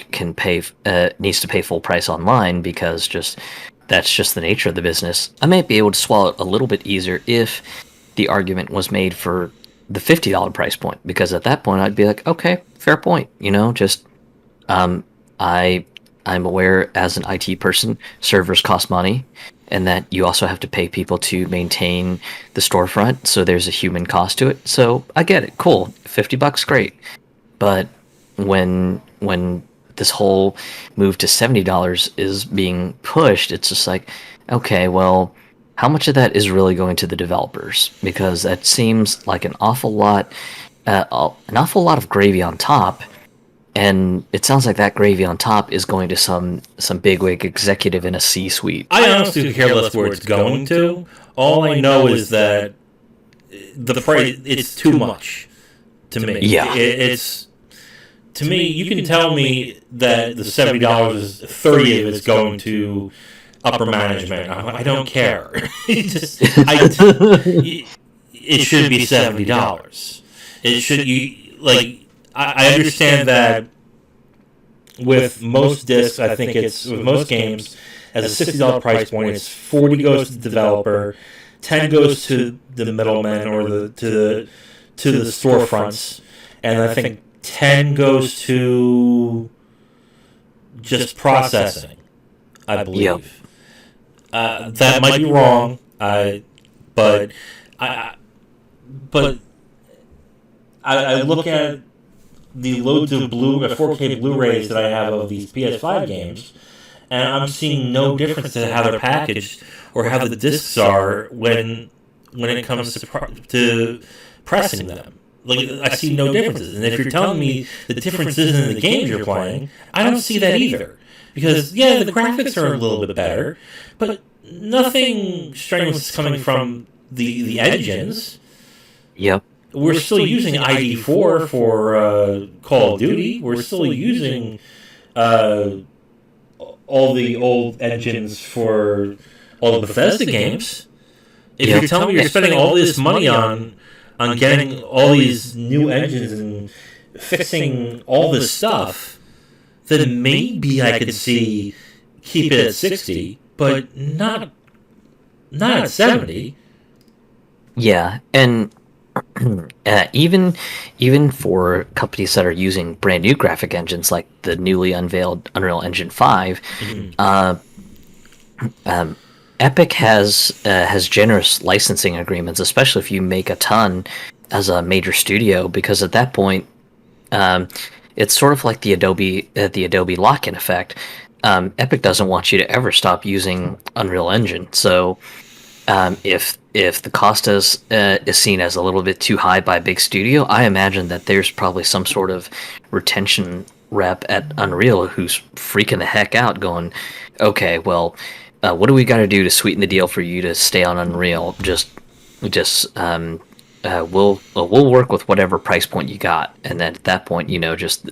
needs to pay full price online because that's just the nature of the business, I might be able to swallow it a little bit easier if the argument was made for the $50 price point, because at that point I'd be like, okay, fair point. I'm aware as an IT person, servers cost money, and that you also have to pay people to maintain the storefront, so there's a human cost to it. So I get it, cool, $50, great. But when this whole move to $70 is being pushed, it's just like, okay, well, how much of that is really going to the developers? Because that seems like an awful lot of gravy on top, and it sounds like that gravy on top is going to some bigwig executive in a C-suite. I honestly care less where it's going to. All I know is that the price, it's too much to me. Yeah. To me, you can tell me that the $70 is 30 of it's going to upper management. I don't care. It should be $70. It should I understand that with most discs, I think it's with most games as a $60 price point. It's 40 goes to the developer, 10 goes to the middleman or to the storefronts, and I think 10 goes to just processing, I believe. Yep. That might be wrong, but I look at the loads of 4K Blu-rays that I have of these PS5 games, and I'm seeing no difference in how they're packaged or how the discs are when it comes to pressing them. I see no differences. And if you're telling me the difference isn't in the games you're playing, I don't see that either. Because, the graphics are a little bit better, but nothing strenuous is coming from the engines. Yep. we're still using ID4 for Call of Duty. We're still using uh, all the old engines for all the Bethesda games. If you're telling me you're spending all this money on getting all these new engines and fixing all this stuff, then maybe I could see keep it at 60, but not at 70. Yeah, and even for companies that are using brand new graphic engines like the newly unveiled Unreal Engine 5, uh, um, Epic has generous licensing agreements, especially if you make a ton as a major studio, because at that point, um, it's sort of like the Adobe lock-in effect. Epic doesn't want you to ever stop using Unreal Engine, so if the cost is seen as a little bit too high by a big studio, I imagine that there's probably some sort of retention rep at Unreal who's freaking the heck out, going, "Okay, well, what do we got to do to sweeten the deal for you to stay on Unreal? We'll work with whatever price point you got." And then at that point, just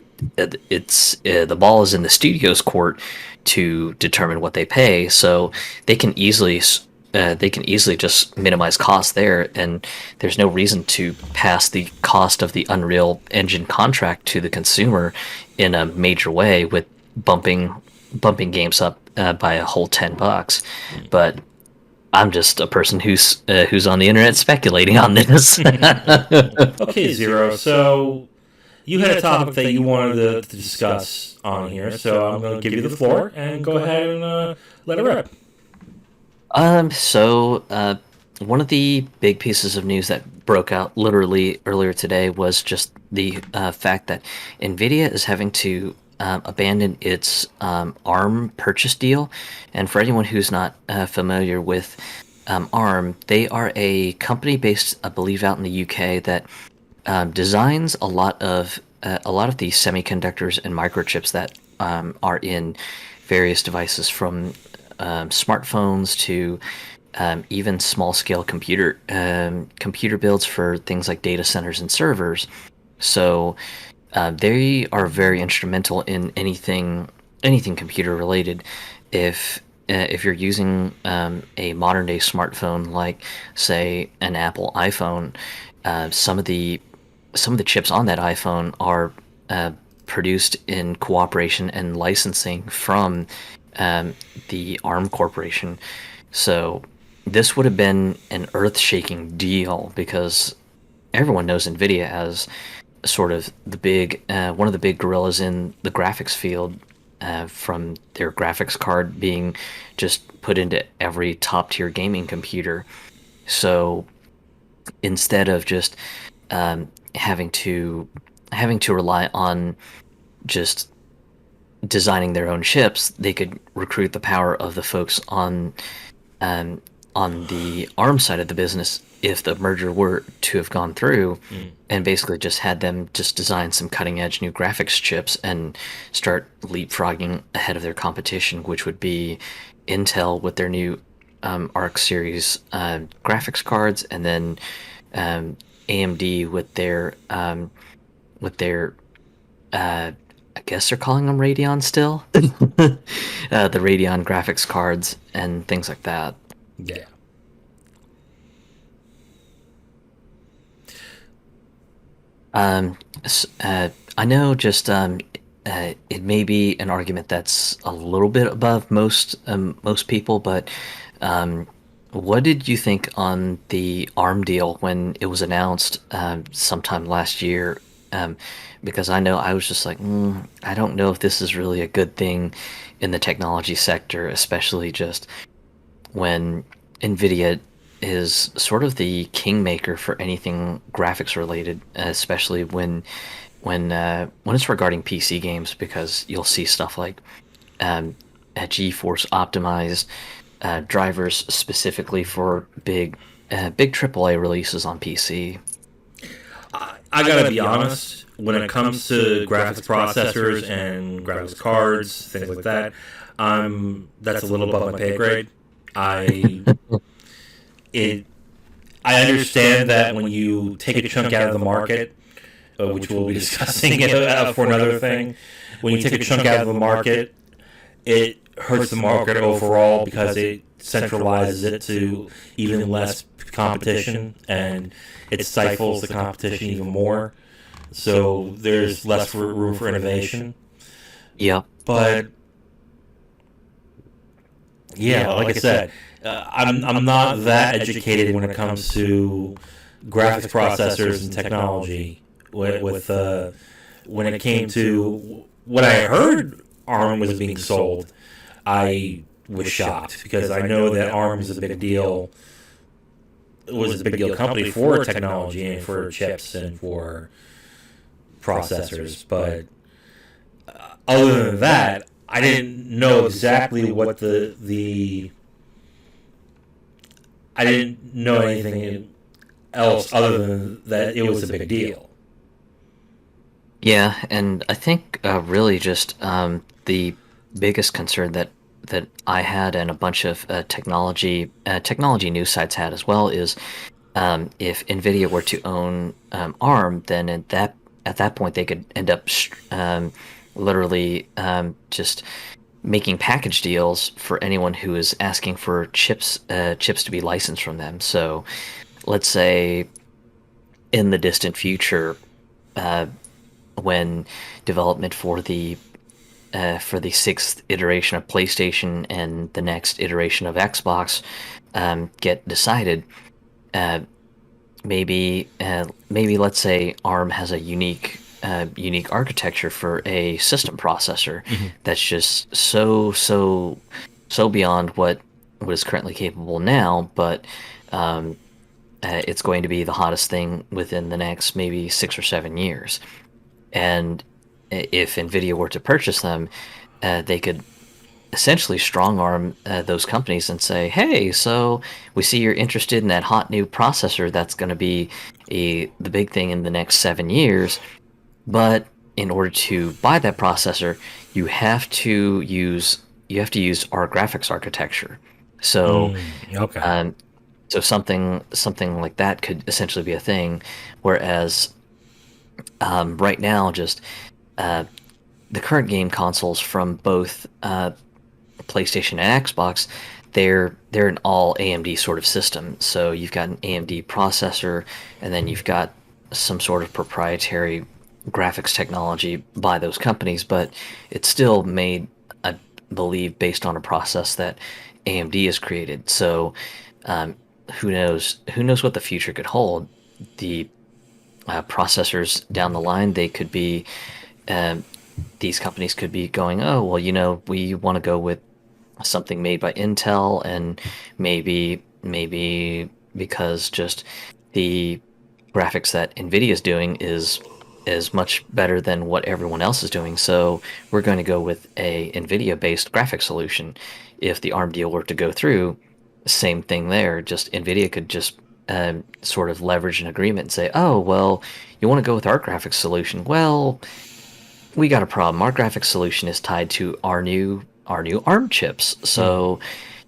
it's the ball is in the studio's court to determine what they pay, so they can easily just minimize costs there, and there's no reason to pass the cost of the Unreal Engine contract to the consumer in a major way with bumping games up by a whole $10. But I'm just a person who's on the internet speculating on this. Okay, Zero. So you had a topic that you wanted to discuss on here, so I'm going to give you the floor and go ahead and let it rip. One of the big pieces of news that broke out literally earlier today was just the fact that Nvidia is having to abandon its ARM purchase deal. And for anyone who's not familiar with ARM, they are a company based, I believe, out in the UK that designs a lot of the semiconductors and microchips that are in various devices, from smartphones to even small-scale computer builds for things like data centers and servers. So they are very instrumental in anything computer related. If you're using a modern-day smartphone, like say an Apple iPhone, some of the chips on that iPhone are produced in cooperation and licensing from the ARM Corporation. So this would have been an earth-shaking deal, because everyone knows Nvidia as sort of the big one of the big gorillas in the graphics field, from their graphics card being just put into every top-tier gaming computer. So instead of just having to rely on just designing their own chips, they could recruit the power of the folks on the ARM side of the business if the merger were to have gone through, and basically just had them just design some cutting edge new graphics chips and start leapfrogging ahead of their competition, which would be Intel with their new Arc series graphics cards, and then AMD with their I guess they're calling them Radeon still, the Radeon graphics cards and things like that. Yeah. I know just it may be an argument that's a little bit above most people, but what did you think on the ARM deal when it was announced sometime last year? Because I know I was just like, I don't know if this is really a good thing in the technology sector, especially just when Nvidia is sort of the kingmaker for anything graphics related, especially when it's regarding PC games, because you'll see stuff like GeForce optimized drivers specifically for big AAA releases on PC. I gotta be honest, when it comes to graphics processors and graphics cards, things like that, that's a little above my pay grade. I I understand that when you take a chunk out of the market, which we'll be discussing for another thing, when you take a chunk out of the market, it hurts the market overall because it centralizes it to even less competition, and it stifles the competition even more. So there's less room for innovation. Yeah. But yeah, like I said, I'm not that educated when it comes to graphics processors and technology. When it came to what I heard ARM was being sold, I was shocked because I know that ARM is a big deal. It was a big deal company for technology and for chips and for processors, but other than that, I didn't know exactly what the I didn't know anything else other than that it was a big deal. Yeah, and I think really just the biggest concern that I had and a bunch of technology news sites had as well is if Nvidia were to own ARM, then at that point they could end up literally just making package deals for anyone who is asking for chips to be licensed from them. So let's say in the distant future, uh, when development for the sixth iteration of PlayStation and the next iteration of Xbox get decided, uh, maybe let's say ARM has a unique architecture for a system processor Mm-hmm. that's just so beyond what is currently capable now, but um, it's going to be the hottest thing within the next maybe 6 or 7 years. And if Nvidia were to purchase them, they could essentially strong arm those companies and say, "Hey, so we see you're interested in that hot new processor that's going to be the big thing in the next 7 years, but in order to buy that processor, you have to use our graphics architecture." So, Okay. um, so something like that could essentially be a thing, whereas right now, just uh, the current game consoles from both PlayStation and Xbox, they're an all AMD sort of system. So you've got an AMD processor, and then you've got some sort of proprietary graphics technology by those companies, but it's still made, I believe, based on a process that AMD has created. So um, who knows what the future could hold. The processors down the line, they could be um, these companies could be going, oh, well, we want to go with something made by Intel, and maybe because just the graphics that Nvidia is doing is much better than what everyone else is doing. So we're going to go with a Nvidia based graphics solution. If the ARM deal were to go through, same thing there. Just Nvidia could just sort of leverage an agreement and say, oh, well, you want to go with our graphics solution? Well, we got a problem. Our graphics solution is tied to our new ARM chips. Hmm. So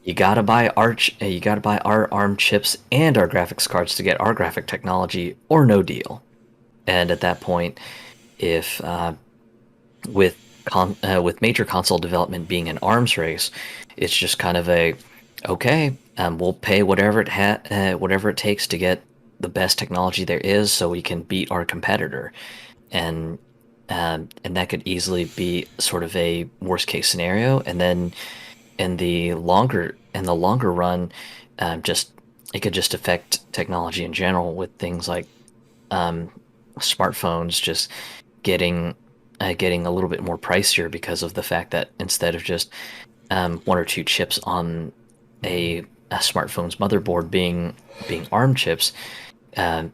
you gotta buy our ARM chips and our graphics cards to get our graphic technology, or no deal. And at that point, if with major console development being an arms race, it's just kind of a okay. We'll pay whatever it takes to get the best technology there is, so we can beat our competitor, and and that could easily be sort of a worst case scenario. And then in the longer run, just it could just affect technology in general with things like um, smartphones just getting getting a little bit more pricier because of the fact that instead of just one or two chips on a smartphone's motherboard being ARM chips, um,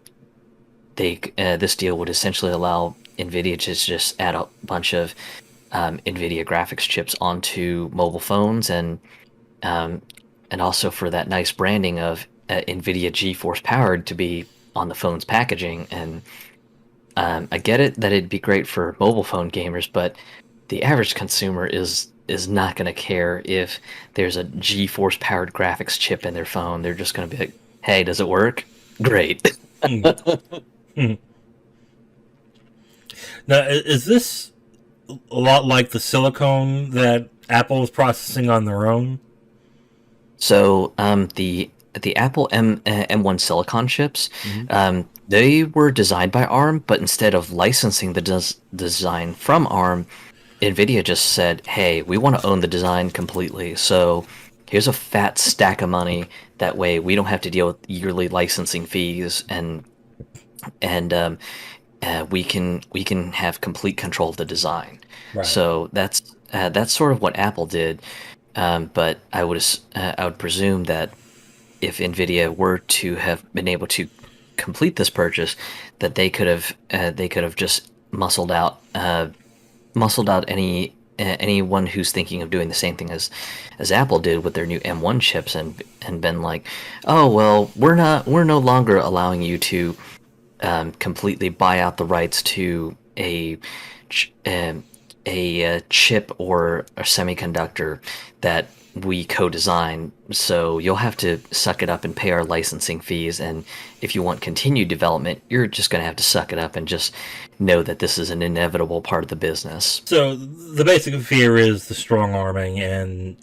this deal would essentially allow Nvidia to just add a bunch of Nvidia graphics chips onto mobile phones, um, and also for that nice branding of Nvidia GeForce powered to be on the phone's packaging. And I get it that it'd be great for mobile phone gamers, but the average consumer is not going to care if there's a GeForce powered graphics chip in their phone. They're just going to be like, "Hey, does it work? Great. Hmm. Hmm. Now, is this a lot like the silicone that Apple is processing on their own? So the Apple M1 Silicon chips, Mm-hmm. they were designed by ARM, but instead of licensing the design from ARM, Nvidia just said, "Hey, we want to own the design completely. So here's a fat stack of money. That way, we don't have to deal with yearly licensing fees, and we can have complete control of the design." Right. So that's sort of what Apple did. But I would presume that if Nvidia were to have been able to complete this purchase, that they could have just muscled out anyone who's thinking of doing the same thing as Apple did with their new M1 chips, and been like, oh well, we're no longer allowing you to completely buy out the rights to ch- um, a chip or a semiconductor that we co-design. So you'll have to suck it up and pay our licensing fees. And if you want continued development, you're just going to have to suck it up and just know that this is an inevitable part of the business. So the basic fear is the strong arming and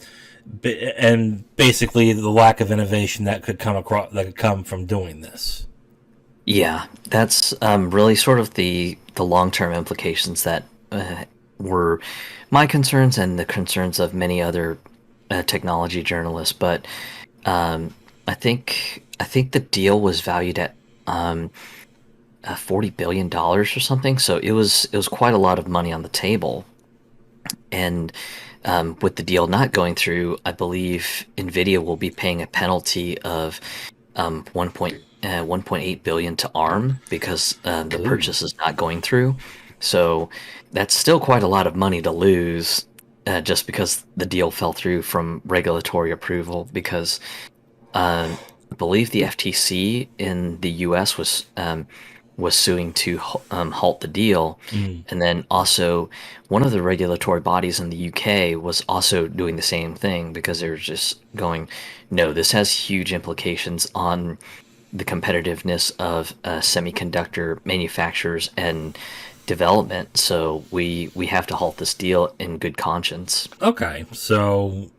basically the lack of innovation that could come from doing this. Yeah, that's really sort of the long-term implications that were my concerns and the concerns of many other technology journalists. But um, I think the deal was valued at $40 billion or something. So it was quite a lot of money on the table. And with the deal not going through, I believe Nvidia will be paying a penalty of 1.8 billion to ARM because the Ooh. purchase is not going through. So that's still quite a lot of money to lose just because the deal fell through from regulatory approval. Because I believe the FTC in the U.S. was suing to halt the deal, Mm. and then also one of the regulatory bodies in the UK was also doing the same thing because they were just going, no, this has huge implications on the competitiveness of semiconductor manufacturers and development. So we have to halt this deal in good conscience. Okay, so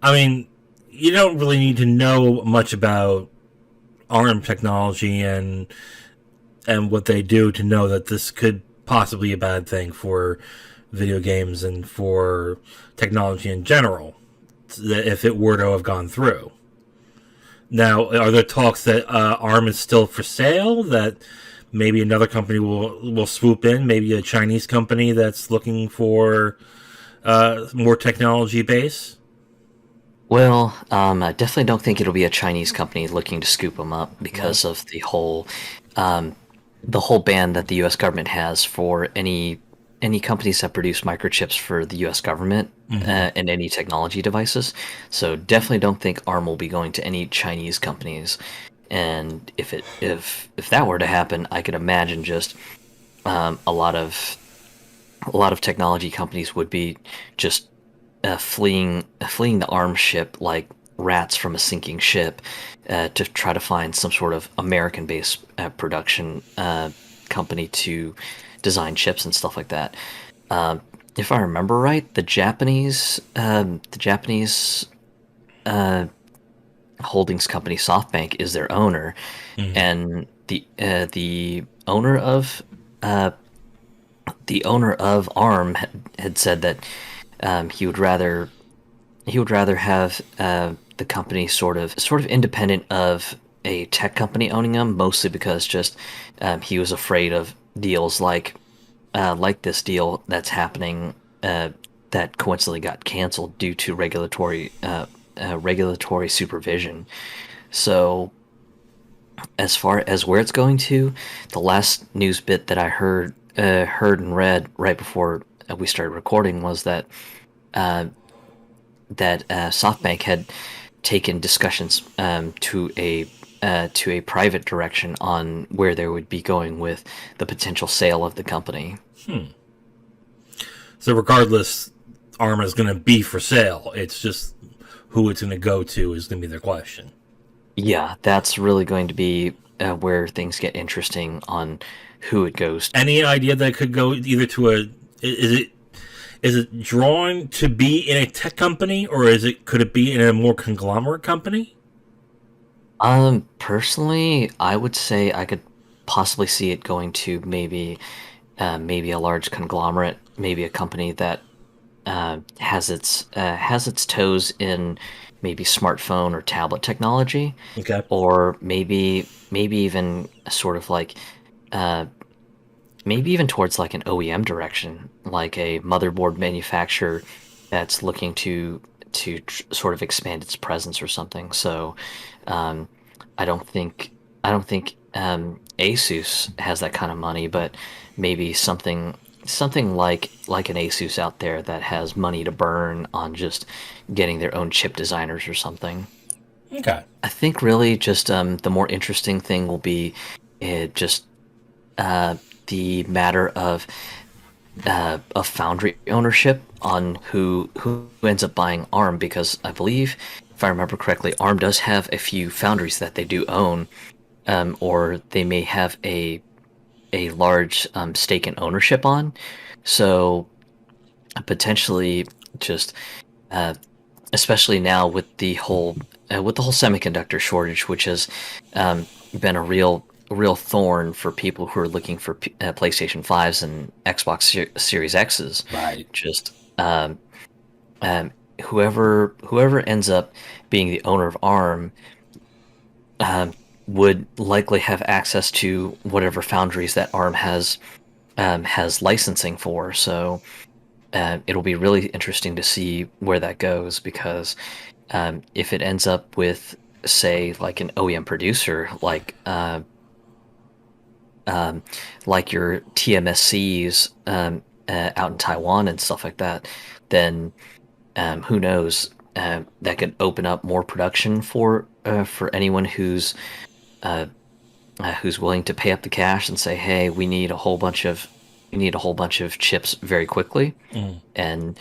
I mean, you don't really need to know much about ARM technology and what they do to know that this could possibly be a bad thing for video games and for technology in general if it were to have gone through. Now, are there talks that ARM is still for sale? That maybe another company will swoop in, maybe a Chinese company that's looking for more technology base? Well, I definitely don't think it'll be a Chinese company looking to scoop them up No. because of um, the whole ban that the U.S. government has for any companies that produce microchips for the U.S. government Mm-hmm. and any technology devices. So definitely don't think ARM will be going to any Chinese companies. And if that were to happen, I could imagine just um, a lot of a lot of technology companies would be just fleeing the arms ship like rats from a sinking ship to try to find some sort of American-based production company to design chips and stuff like that. Um, if I remember right, the Japanese uh, holdings company SoftBank is their owner, Mm-hmm. and uh, the owner of ARM had said that he would rather have the company sort of independent of a tech company owning them, mostly because just he was afraid of deals like this deal that's happening that coincidentally got canceled due to regulatory supervision. So as far as where it's going to, the last news bit that I heard and read right before we started recording was uh, that SoftBank had taken discussions to a private direction on where they would be going with the potential sale of the company. Hmm. So regardless, ARM is going to be for sale. It's just who it's going to go to is going to be the question. Yeah, that's really going to be where things get interesting on who it goes to. Any idea that it could go either to a is it drawn to be in a tech company, or could it be in a more conglomerate company? Personally, I would say I could possibly see it going to maybe a large conglomerate, maybe a company that has its toes in maybe smartphone or tablet technology, Okay. or maybe even sort of like uh, maybe even towards like an OEM direction, like a motherboard manufacturer that's looking to sort of expand its presence or something. So um, I don't think Asus has that kind of money, but maybe something like an Asus out there that has money to burn on just getting their own chip designers or something. Okay. I think really just the more interesting thing will be just uh, the matter of foundry ownership on who ends up buying ARM, because I believe, if I remember correctly, ARM does have a few foundries that they do own, or they may have a large stake in ownership on. So potentially, just uh, especially now with the whole semiconductor shortage, which has been a real thorn for people who are looking for PlayStation 5s and Xbox Series X's. Right. Just um, whoever ends up being the owner of ARM um, would likely have access to whatever foundries that ARM has licensing for. So it'll be really interesting to see where that goes, because if it ends up with, say, like an OEM producer, um, like your TMSCs out in Taiwan and stuff like that, then who knows? That could open up more production for anyone uh, who's willing to pay up the cash and say, "Hey, we need a whole bunch of chips very quickly." Mm. And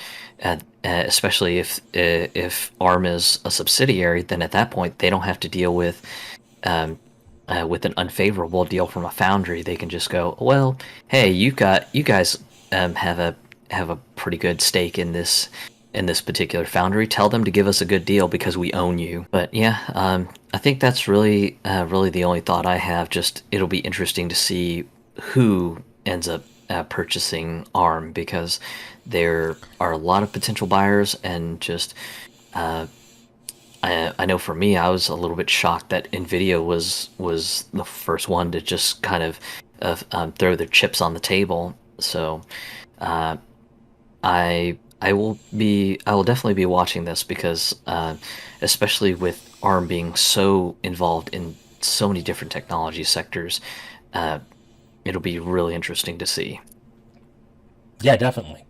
especially if ARM is a subsidiary, then at that point they don't have to deal um, with an unfavorable deal from a foundry. They can just go, well, hey, you guys have a pretty good stake in this particular foundry. Tell them to give us a good deal because we own you. But yeah, I think that's really the only thought I have. Just it'll be interesting to see who ends up purchasing ARM, because there are a lot of potential buyers, and just uh, I know for me, I was a little bit shocked that Nvidia was the first one to just kind of throw their chips on the table. So uh, I will definitely be watching this, because especially with ARM being so involved in so many different technology sectors, uh, it'll be really interesting to see. Yeah, definitely.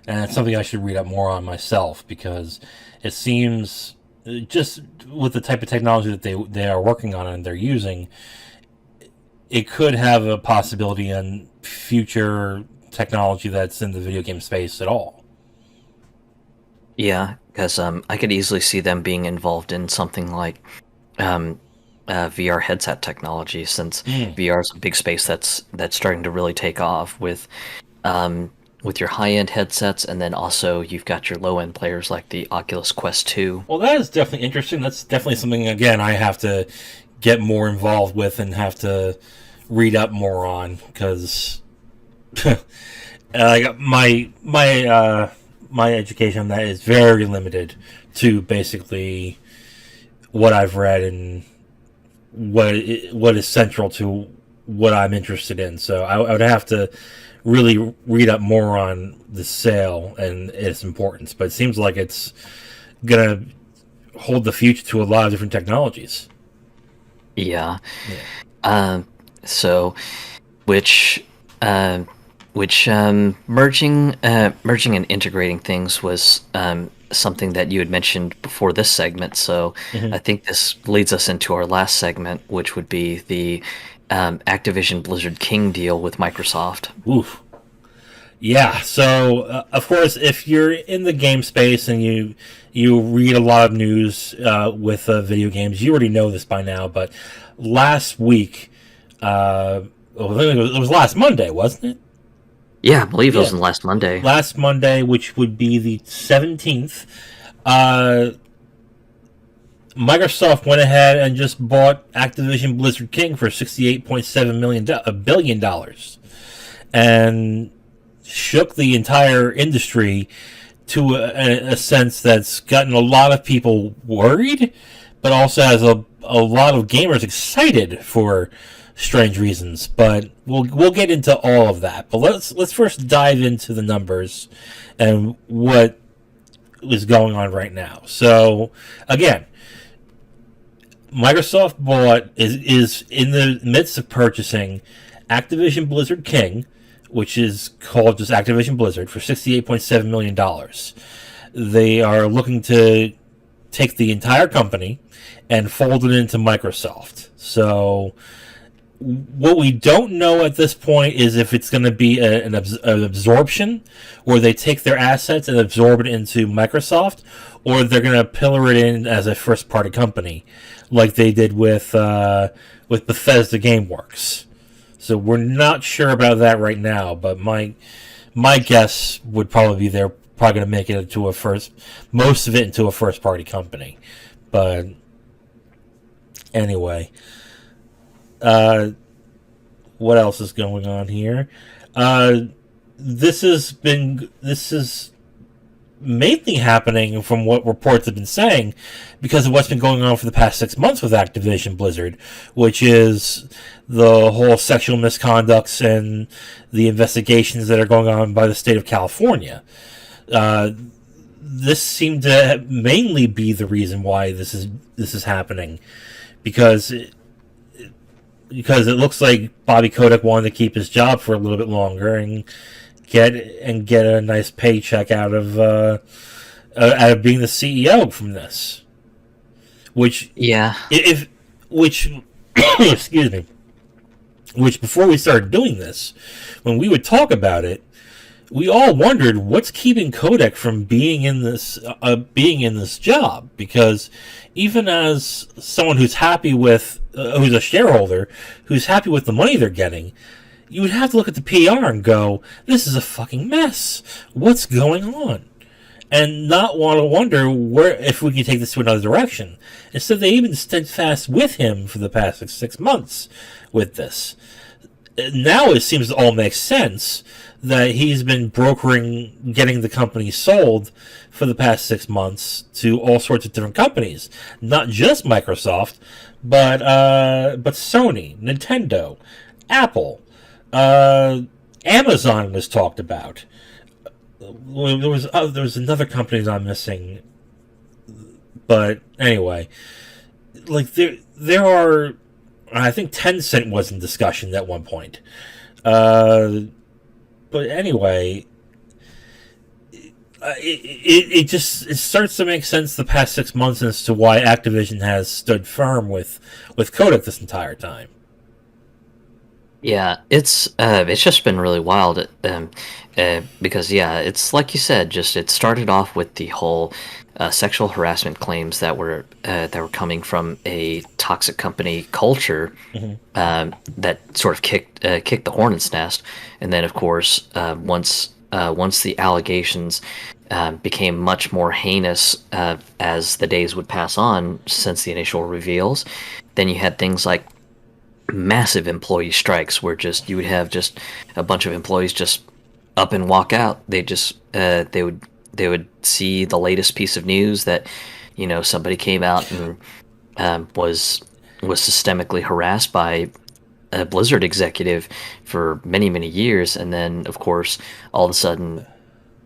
And it's something I should read up more on myself, because it seems just with the type of technology that they are working on and they're using, it could have a possibility in future technology that's in the video game space at all. Yeah, because I could easily see them being involved in something like um, VR headset technology, since Mm. VR is a big space that's starting to really take off with your high-end headsets, and then also you've got your low-end players like the Oculus Quest 2. Well, that is definitely interesting. That's definitely something, again, I have to get more involved with and have to read up more on, because my education on that is very limited to basically what I've read and what is central to what I'm interested in. So I would have to really read up more on the sale and its importance. But it seems like it's gonna hold the future to a lot of different technologies. Yeah. Yeah. Um, so which um, merging and integrating things was something that you had mentioned before this segment. So Mm-hmm. I think this leads us into our last segment, which would be the Activision Blizzard King deal with Microsoft. Oof. Yeah, so of course, if you're in the game space and you read a lot of news with video games, you already know this by now. But last week, it was last Monday, wasn't it? Yeah, I believe it Yeah, was in last Monday. last Monday, which would be the 17th. Uh, Microsoft went ahead and just bought Activision Blizzard King for $68.7 billion, and shook the entire industry to a sense that's gotten a lot of people worried, but also has a lot of gamers excited for strange reasons. But we'll get into all of that. But let's first dive into the numbers and what is going on right now. So again, Microsoft is in the midst of purchasing Activision Blizzard King, which is called just Activision Blizzard, for $68.7 million. They are looking to take the entire company and fold it into Microsoft. So what we don't know at this point is if it's going to be an absorption, where they take their assets and absorb it into Microsoft, or they're going to pillar it in as a first-party company, like they did with Bethesda GameWorks. So we're not sure about that right now, but my guess would probably be they're probably going to make it into most of it into a first-party company. But anyway, what else is going on here? This is mainly happening from what reports have been saying because of what's been going on for the past 6 months with Activision Blizzard, which is the whole sexual misconducts and the investigations that are going on by the state of California. This seemed to mainly be the reason why this is happening, because it looks like Bobby Kotick wanted to keep his job for a little bit longer and get a nice paycheck out of being the CEO from this. Which excuse me. Which, before we started doing this, when we would talk about it, we all wondered what's keeping Kotick from being in this job, because even as someone who's happy with who's a shareholder who's happy with the money they're getting, you would have to look at the PR and go, this is a fucking mess. What's going on? And not want to wonder if we can take this to another direction. Instead, they even stood fast with him for the past 6 months with this. Now it seems to all make sense that he's been brokering getting the company sold for the past 6 months to all sorts of different companies. Not just Microsoft, but Sony, Nintendo, Apple, Amazon was talked about. There was another company that I'm missing, but anyway, like there are, I think Tencent was in discussion at one point. But anyway, it starts to make sense the past 6 months as to why Activision has stood firm with Kotick this entire time. Yeah, it's just been really wild, because it's like you said, just it started off with the whole sexual harassment claims that were coming from a toxic company culture, that sort of kicked the hornet's nest, and then of course once the allegations became much more heinous as the days would pass on since the initial reveals, then you had things like massive employee strikes where you would have just a bunch of employees just up and walk out. They would see the latest piece of news that somebody came out and was systemically harassed by a Blizzard executive for many years, and then of course all of a sudden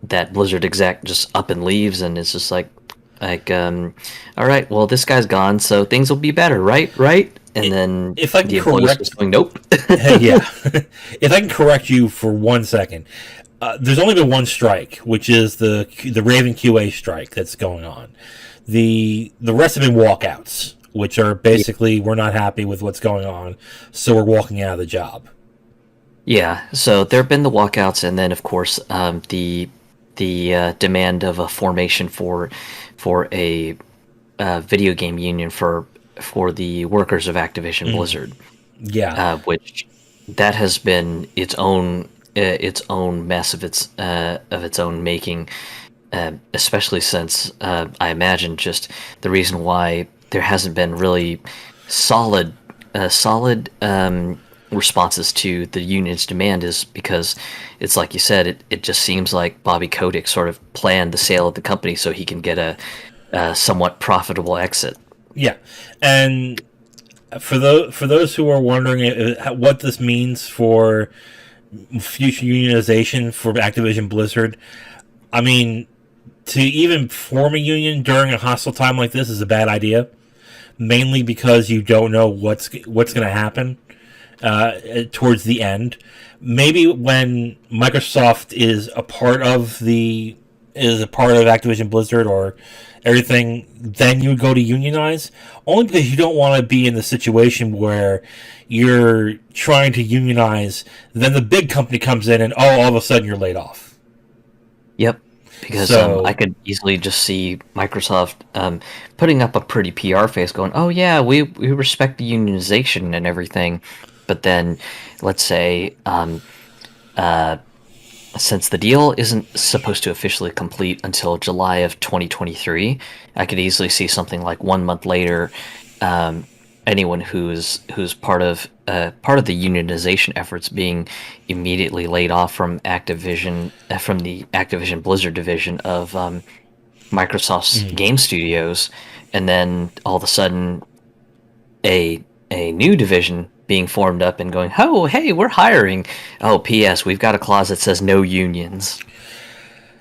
that Blizzard exec just up and leaves, and it's just like all right, well, this guy's gone, so things will be better, right? And then if I can the employees just going, nope. Yeah. If I can correct you for 1 second, there's only been one strike, which is the Raven QA strike that's going on. The rest have been walkouts, which are basically, we're not happy with what's going on, so we're walking out of the job. Yeah, so there have been the walkouts, and then of course the demand of a formation for a video game union for the workers of Activision Blizzard, Yeah. which that has been its own mess of its own making, especially since I imagine just the reason why there hasn't been really solid responses to the union's demand is because it's like you said, it just seems like Bobby Kotick sort of planned the sale of the company so he can get a somewhat profitable exit. Yeah. And for those who are wondering what this means for future unionization for Activision Blizzard, I mean, to even form a union during a hostile time like this is a bad idea. Mainly because you don't know what's going to happen towards the end. Maybe when Microsoft is a part of Activision Blizzard or everything, then you would go to unionize. Only because you don't want to be in the situation where you're trying to unionize, then the big company comes in and all of a sudden you're laid off. Yep. Because So- I could easily just see Microsoft putting up a pretty PR face going, oh yeah, we respect the unionization and everything. But then, let's say, since the deal isn't supposed to officially complete until July of 2023, I could easily see something like 1 month later, anyone who's part of the unionization efforts being immediately laid off from Activision, from the Activision Blizzard division of Microsoft's game studios, and then all of a sudden a new division being formed up and going, oh hey, we're hiring. Oh, P.S. we've got a clause that says no unions.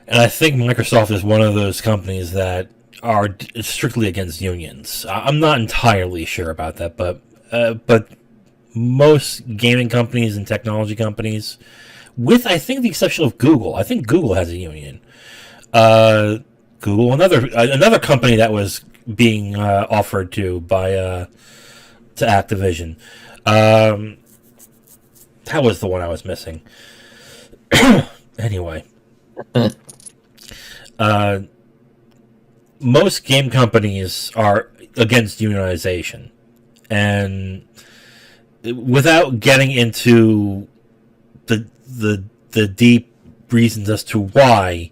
And I think Microsoft is one of those companies that are strictly against unions. I'm not entirely sure about that, but most gaming companies and technology companies, with I think the exception of Google, I think Google has a union. Google, another company that was being offered to Activision. That was the one I was missing. Anyway. Most game companies are against unionization. And without getting into the deep reasons as to why,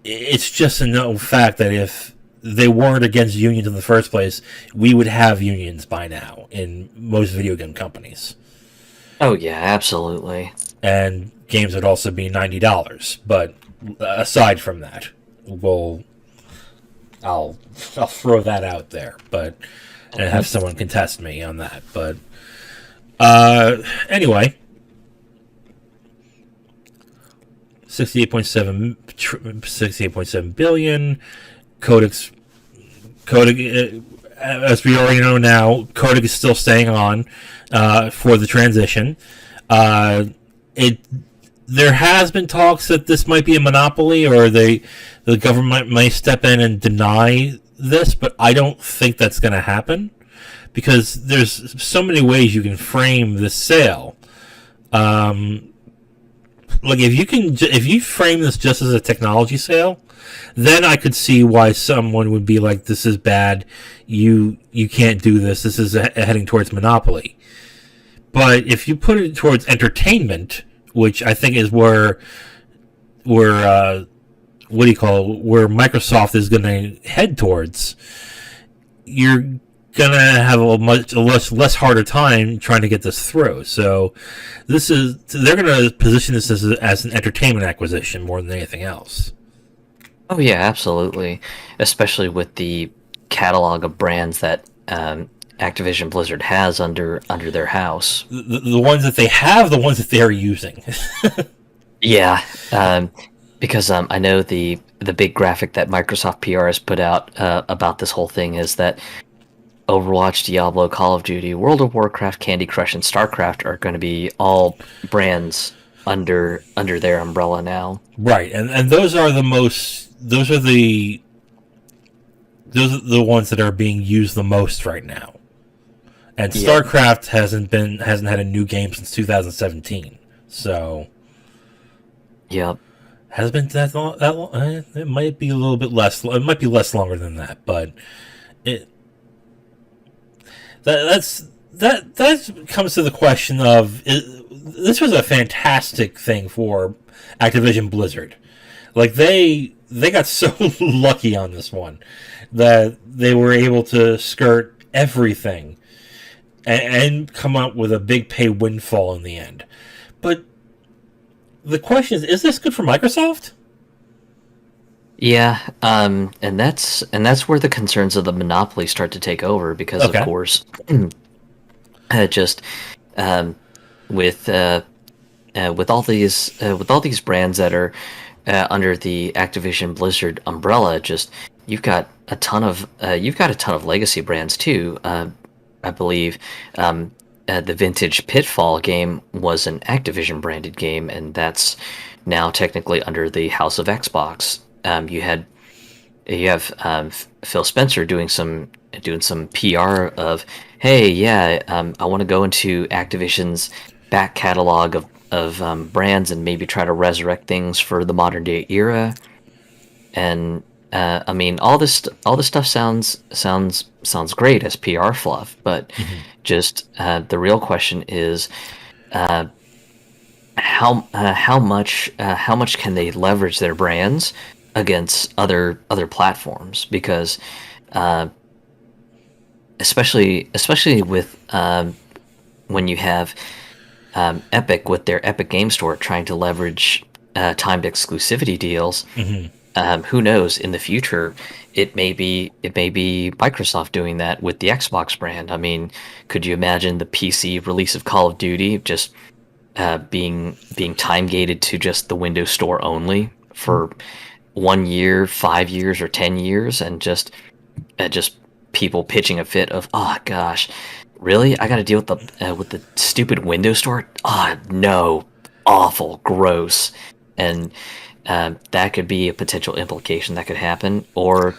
it's just a known fact that if they weren't against unions in the first place, we would have unions by now in most video game companies. Oh yeah, absolutely. And games would also be $90. But aside from that, I'll throw that out there, but and have someone contest me on that. But anyway, 68.7 billion. Kotick, as we already know now, Kotick is still staying on for the transition. There has been talks that this might be a monopoly, or the government may step in and deny this, but I don't think that's going to happen because there's so many ways you can frame this sale. Like if you frame this just as a technology sale, then I could see why someone would be like, "This is bad. You can't do this. This is heading towards monopoly." But if you put it towards entertainment, which I think is where Microsoft is going to head towards, you're gonna have a much less harder time trying to get this through. So they're gonna position this as an entertainment acquisition more than anything else. Oh yeah, absolutely. Especially with the catalog of brands that Activision Blizzard has under their house. The ones that they have, the ones that they're using. Yeah, because I know the big graphic that Microsoft PR has put out about this whole thing is that Overwatch, Diablo, Call of Duty, World of Warcraft, Candy Crush, and StarCraft are going to be all brands under their umbrella now. Right, and those are the ones that are being used the most right now. And StarCraft hasn't had a new game since 2017. So Yep. has been that long. That long it might be a little bit less. It might be less longer than that, but it that comes to the question of this was a fantastic thing for Activision Blizzard. Like they got so lucky on this one that they were able to skirt everything and come out with a big pay windfall in the end. But the question is this good for Microsoft? Yeah, and that's where the concerns of the monopoly start to take over because, of Okay. course, just um, with with all these brands that are under the Activision Blizzard umbrella, just you've got a ton of legacy brands too. I believe the vintage Pitfall game was an Activision branded game, and that's now technically under the House of Xbox. You have Phil Spencer doing some PR of, hey, yeah, I want to go into Activision's back catalog of brands and maybe try to resurrect things for the modern day era. And I mean, all this stuff sounds great as PR fluff, but just the real question is how much can they leverage their brands against other platforms? Because especially with when you have Epic with their Epic Game Store trying to leverage timed exclusivity deals. Who knows? In the future, it may be Microsoft doing that with the Xbox brand. I mean, could you imagine the PC release of Call of Duty just being time gated to just the Windows Store only for 1 year, 5 years, or 10 years, and just people pitching a fit of, oh gosh, really? I got to deal with the stupid Windows Store? Ah, no, awful, gross, and that could be a potential implication that could happen, or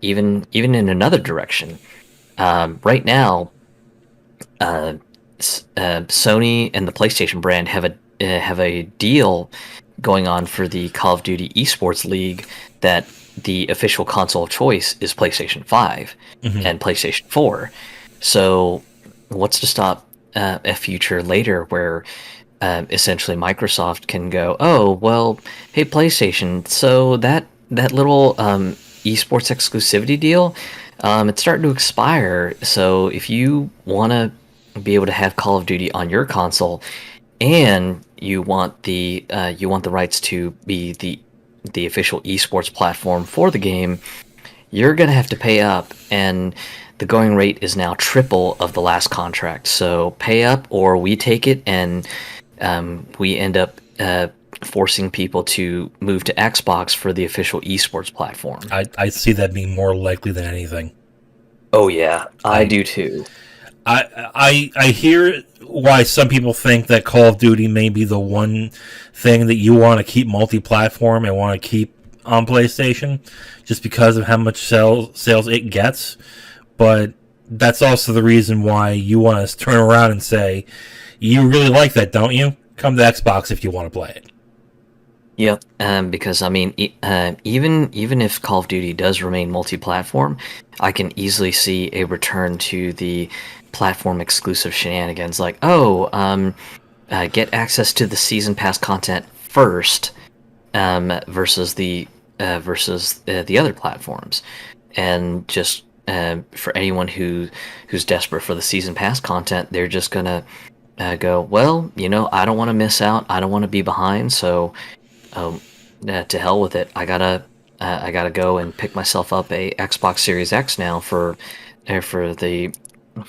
even in another direction. Right now, Sony and the PlayStation brand have a deal going on for the Call of Duty Esports League that the official console of choice is PlayStation 5 and PlayStation 4. So, what's to stop a future later where essentially Microsoft can go, oh, well, hey, PlayStation, so that little esports exclusivity deal, it's starting to expire. So if you want to be able to have Call of Duty on your console, and you want the rights to be the official esports platform for the game, you're gonna have to pay up, and the going rate is now triple of the last contract. So pay up, or we take it, and we end up forcing people to move to Xbox for the official esports platform. I see that being more likely than anything. Oh yeah, I do too. I hear why some people think that Call of Duty may be the one thing that you want to keep multi-platform and want to keep on PlayStation, just because of how much sales it gets. But that's also the reason why you want to turn around and say, you really like that, don't you? Come to Xbox if you want to play it. Yep, because I mean, even if Call of Duty does remain multi-platform, I can easily see a return to the platform-exclusive shenanigans, like, get access to the season pass content first, versus the other platforms, and just for anyone who's desperate for the season pass content, they're just gonna go, well, I don't want to miss out, I don't want to be behind, so to hell with it. I gotta go and pick myself up a Xbox Series X now for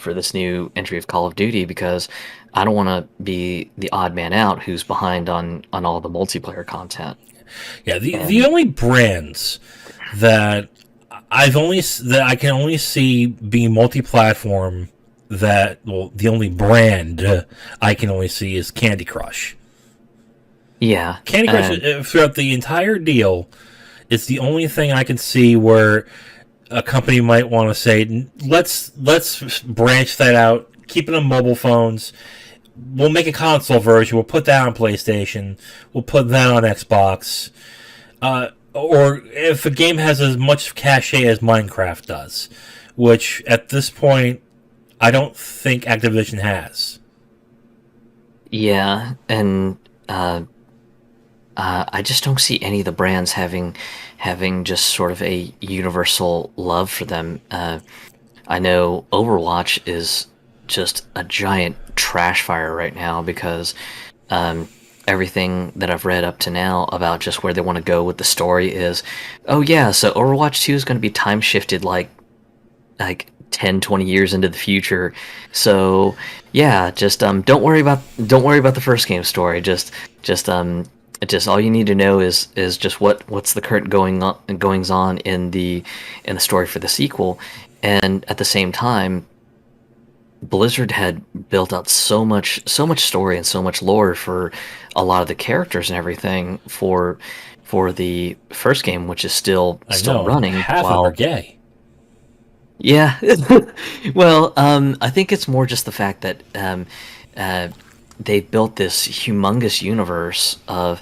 this new entry of Call of Duty, because I don't want to be the odd man out who's behind on all the multiplayer content. Yeah, the only brands that I can only see being multi-platform, the only brand I can only see is Candy Crush. Yeah, Candy Crush throughout the entire deal, it's the only thing I can see where a company might want to say, let's branch that out, keep it on mobile phones, we'll make a console version. We'll put that on PlayStation. We'll put that on Xbox. Or if a game has as much cachet as Minecraft does, which at this point I don't think Activision has. Yeah, and I just don't see any of the brands having just sort of a universal love for them. I know Overwatch is just a giant trash fire right now because everything that I've read up to now about just where they want to go with the story is, oh yeah, so Overwatch 2 is going to be time shifted like 10, 20 years into the future. So yeah, just don't worry about the first game story. Just all you need to know is just what's the current goings on in the story for the sequel. And at the same time, Blizzard had built out so much story and so much lore for a lot of the characters and everything for the first game, which is still I know, and running. half of them are gay. Yeah, well, I think it's more just the fact that uh, they built this humongous universe of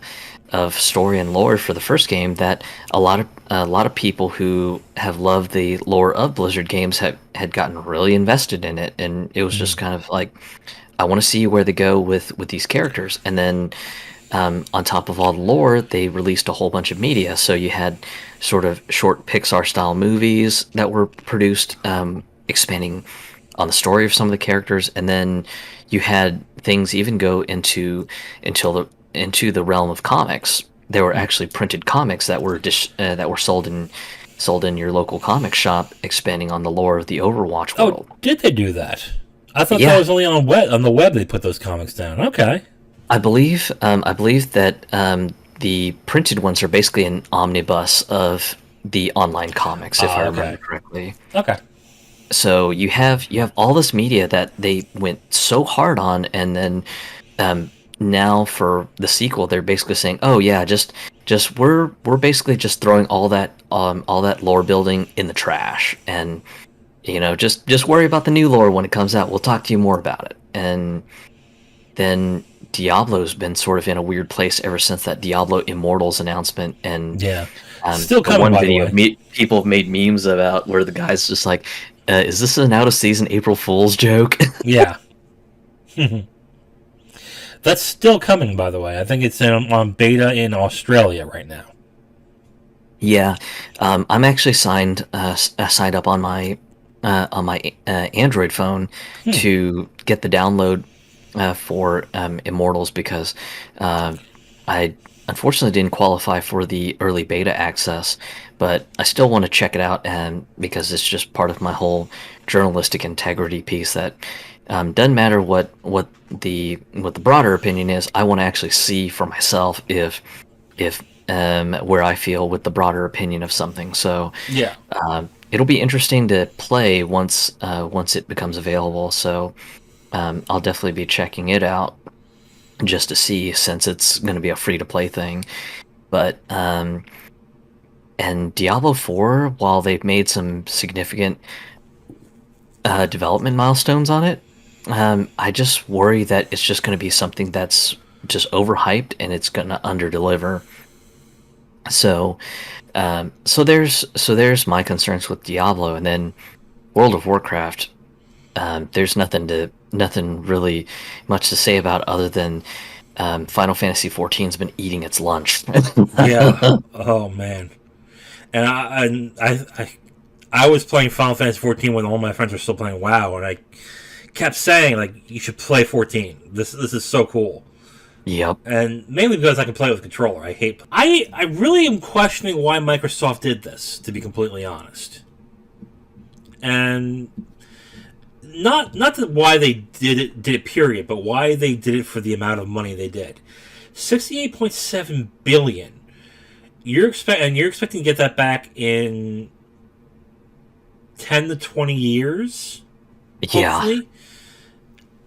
story and lore for the first game that a lot of people who have loved the lore of Blizzard games had gotten really invested in it, and it was just kind of like, I want to see where they go with these characters. And then on top of all the lore, they released a whole bunch of media. So you had sort of short Pixar style movies that were produced, expanding on the story of some of the characters, and then you had things even go into the realm of comics. There were actually printed comics that were sold in your local comic shop, expanding on the lore of the Overwatch world. Oh, did they do that? I thought Yeah. that was only on the web they put those comics down. Okay. I believe that the printed ones are basically an omnibus of the online comics, if I Okay. remember correctly. Okay. So you have all this media that they went so hard on, and then now for the sequel, they're basically saying, "Oh yeah, just we're basically just throwing all that lore building in the trash, and just worry about the new lore when it comes out. We'll talk to you more about it." And then Diablo's been sort of in a weird place ever since that Diablo Immortals announcement, and Yeah. Still the coming, one by the video way. people have made memes about where the guy's just like, "Is this an out of season April Fool's joke?" Yeah. That's still coming, by the way. I think it's on beta in Australia right now. Yeah, I'm actually signed up on my Android phone to get the download for Immortals because I unfortunately didn't qualify for the early beta access, but I still want to check it out, and because it's just part of my whole journalistic integrity piece that doesn't matter what the broader opinion is. I want to actually see for myself if where I feel with the broader opinion of something. So Yeah. it'll be interesting to play once it becomes available. So I'll definitely be checking it out just to see, since it's going to be a free to play thing. But and Diablo 4, while they've made some significant development milestones on it, I just worry that it's just going to be something that's just overhyped and it's going to underdeliver. So, so there's my concerns with Diablo, and then World of Warcraft. There's nothing really much to say about other than Final Fantasy 14's been eating its lunch. Yeah. Oh man. And I was playing Final Fantasy 14 when all my friends were still playing WoW, and I kept saying like, you should play 14. This is so cool. Yep. And mainly because I can play it with a controller. I really am questioning why Microsoft did this, to be completely honest. And not that why they did it period, but why they did it for the amount of money they did. 68.7 billion. You're expecting to get that back in 10 to 20 years? Hopefully.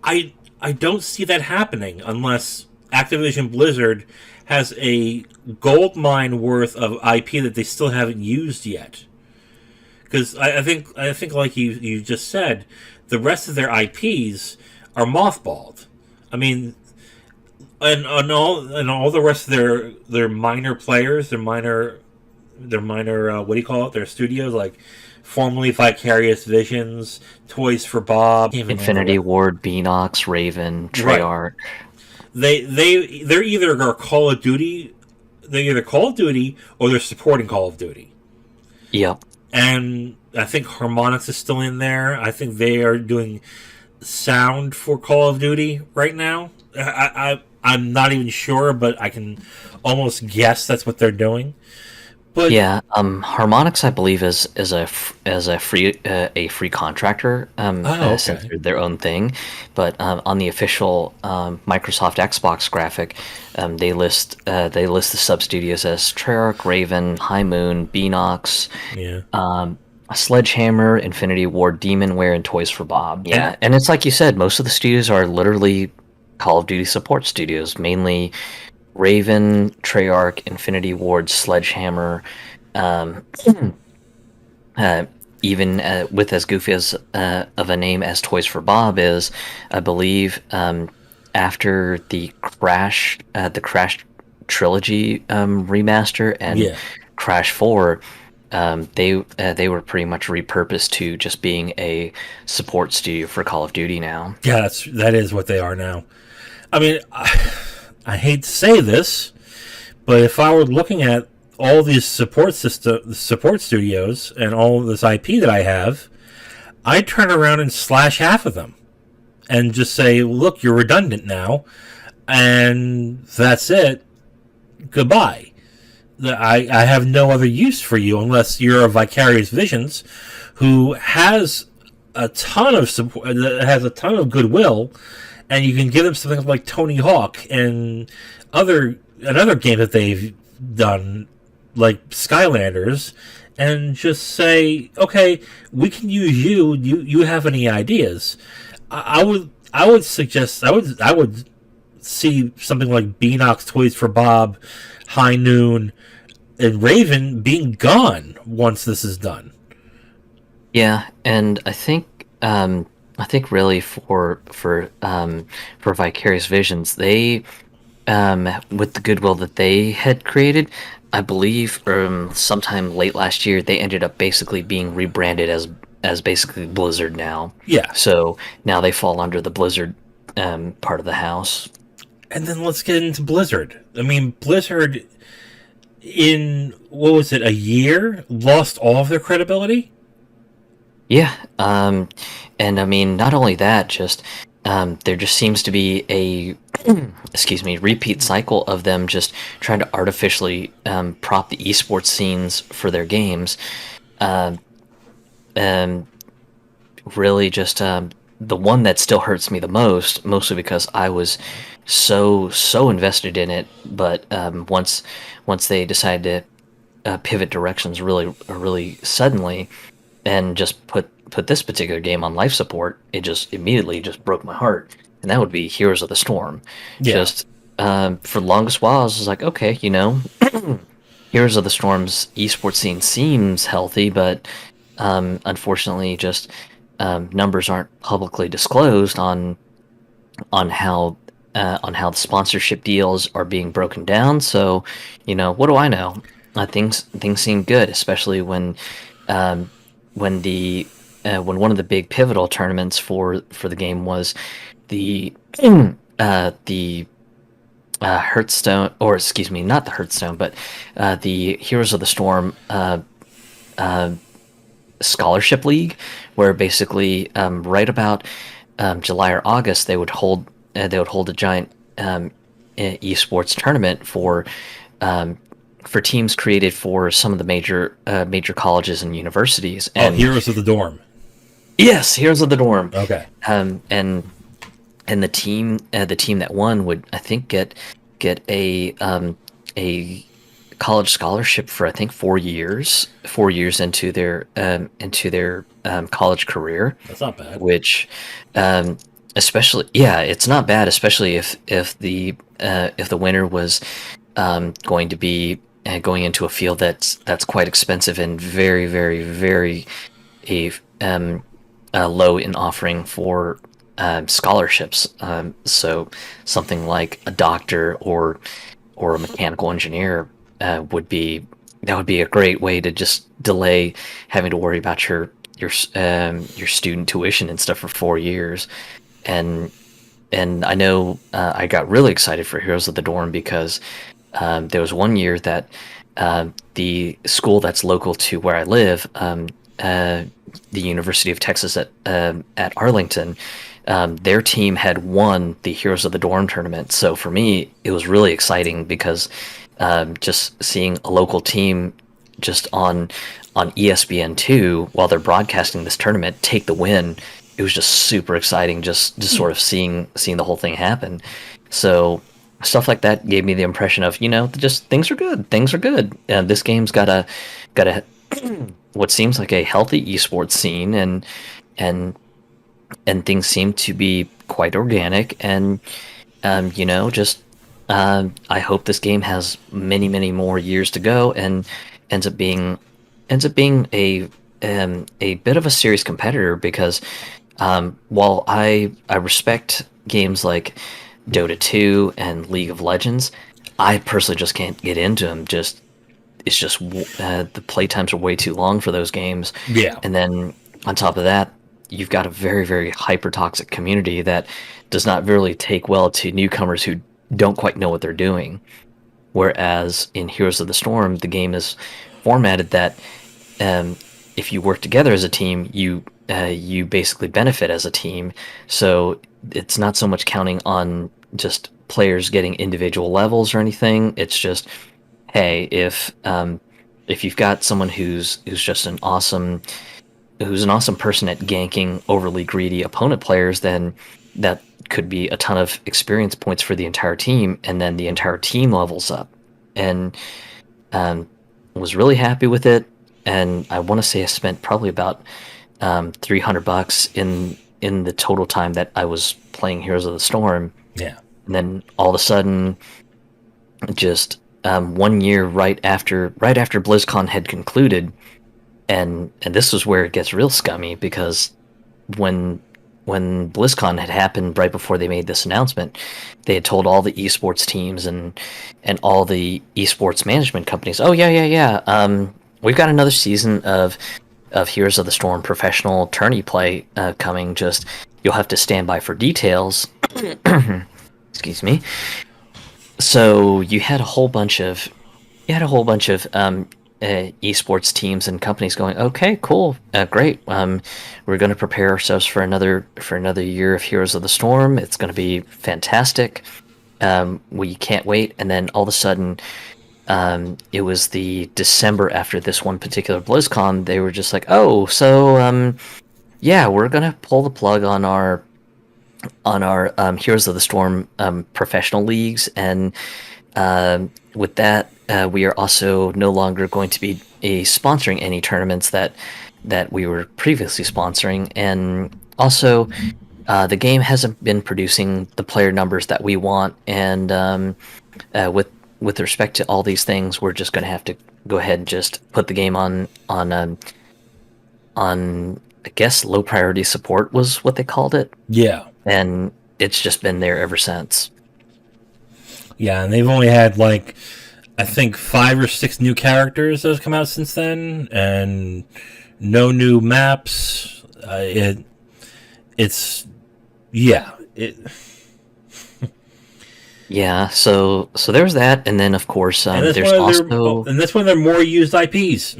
Yeah. I don't see that happening unless Activision Blizzard has a gold mine worth of IP that they still haven't used yet. Because I think like you just said, the rest of their IPs are mothballed. I mean, and all the rest of their minor players, their minor what do you call it? Their studios, like formerly Vicarious Visions, Toys for Bob. I can't even remember Infinity what. Ward, Beanox, Raven, Right. Treyarch. They're either are Call of Duty. They're either Call of Duty or they're supporting Call of Duty. Yep. And I think Harmonix is still in there. I think they are doing sound for Call of Duty right now. I'm not even sure, but I can almost guess that's what they're doing. But Yeah, Harmonix, I believe, is a free contractor, oh, since okay, they're their own thing. But on the official Microsoft Xbox graphic, they list the sub studios as Treyarch, Raven, High Moon, Beanox, yeah, Sledgehammer, Infinity Ward, Demonware, and Toys for Bob. and Yeah, and it's like you said, most of the studios are literally Call of Duty support studios, mainly Raven, Treyarch, Infinity Ward, Sledgehammer, um, uh, even with as goofy as of a name as Toys for Bob is, I believe after the Crash trilogy remaster and yeah, Crash 4, they were pretty much repurposed to just being a support studio for Call of Duty now. yeah. That is what they are now. I mean, I hate to say this, but if I were looking at all these support studios, and all this IP that I have, I'd turn around and slash half of them and just say, "Look, you're redundant now, and that's it. Goodbye. I have no other use for you unless you're a Vicarious Visions, who has a ton of support, has a ton of goodwill, and you can give them something like Tony Hawk and another game that they've done, like Skylanders, and just say, okay, we can use you. You have any ideas? I would suggest I would see something like Beanox, Toys for Bob, High Noon, and Raven being gone once this is done. Yeah, and I think really for Vicarious Visions, they with the goodwill that they had created, I believe sometime late last year they ended up basically being rebranded as basically Blizzard now. Yeah, So now they fall under the Blizzard part of the house. and then let's get into Blizzard. I mean, Blizzard in what was it, a year, lost all of their credibility. Yeah, and I mean, not only that, just there just seems to be a, excuse me, repeat cycle of them just trying to artificially prop the esports scenes for their games. Um, and really, just the one that still hurts me the most, mostly because I was so invested in it, but once they decided to pivot directions really suddenly and just put this particular game on life support, it just immediately just broke my heart. And that would be Heroes of the Storm. Yeah, Just for the longest while, I was like, okay, Heroes of the Storm's esports scene seems healthy, but unfortunately, just numbers aren't publicly disclosed on how the sponsorship deals are being broken down. So, what do I know? Things seem good, especially um, when one of the big pivotal tournaments for the game was the the Hearthstone, or excuse me, not the Hearthstone, but the Heroes of the Storm uh, Scholarship League, where basically right about July or August they would hold a giant esports tournament for teams created for some of the major colleges and universities. oh, And Heroes of the Dorm. yes, Heroes of the Dorm. Okay. And the team that won would, I think, get a college scholarship for, I think, 4 years into their college career, That's not bad. which especially, yeah, it's not bad, especially if the winner was going to be going into a field that's quite expensive and very, very, very a low in offering scholarships. So something like a doctor or a mechanical engineer would be that would be a great way to just delay having to worry about your student tuition and stuff for 4 years. And I know I got really excited for Heroes of the Dorm because there was one year that the school that's local to where I live, the University of Texas at Arlington, their team had won the Heroes of the Dorm tournament. So for me, it was really exciting because just seeing a local team just on ESPN2 while they're broadcasting this tournament take the win. It was just super exciting, just sort of seeing the whole thing happen. So stuff like that gave me the impression of, just things are good, things are good. This game's got a what seems like a healthy esports scene, and things seem to be quite organic. And just I hope this game has many, many more years to go and ends up being a bit of a serious competitor because while I respect games like Dota 2 and League of Legends, I personally just can't get into them. It's just the play times are way too long for those games. Yeah. And then on top of that, you've got a very, very hyper toxic community that does not really take well to newcomers who don't quite know what they're doing. Whereas in Heroes of the Storm, the game is formatted that if you work together as a team, you basically benefit as a team. So it's not so much counting on just players getting individual levels or anything. It's just, hey, if you've got someone who's just an awesome person at ganking overly greedy opponent players, then that could be a ton of experience points for the entire team, and then the entire team levels up. And was really happy with it. And I want to say I spent probably about $300 in the total time that I was playing Heroes of the Storm. Yeah. And then all of a sudden, just 1 year right after BlizzCon had concluded, and this was where it gets real scummy because when BlizzCon had happened right before they made this announcement, they had told all the esports teams and all the esports management companies, oh yeah, we've got another season of Heroes of the Storm professional tourney play coming. Just you'll have to stand by for details. Excuse me. So you had a whole bunch of esports teams and companies going, okay, cool, great. We're going to prepare ourselves for another year of Heroes of the Storm. It's going to be fantastic. We can't wait. And then all of a sudden, it was the December after this one particular BlizzCon. They were just like, oh, so yeah, we're going to pull the plug on our Heroes of the Storm professional leagues, and with that, we are also no longer going to be sponsoring any tournaments that we were previously sponsoring, and also the game hasn't been producing the player numbers that we want, and with respect to all these things, we're just going to have to go ahead and just put the game on I guess low priority support was what they called it. Yeah. And it's just been there ever since. Yeah, and they've only had I think 5 or 6 new characters that have come out since then, and no new maps. Yeah, so there's that, and then of course there's also, and that's one of their more used IPs.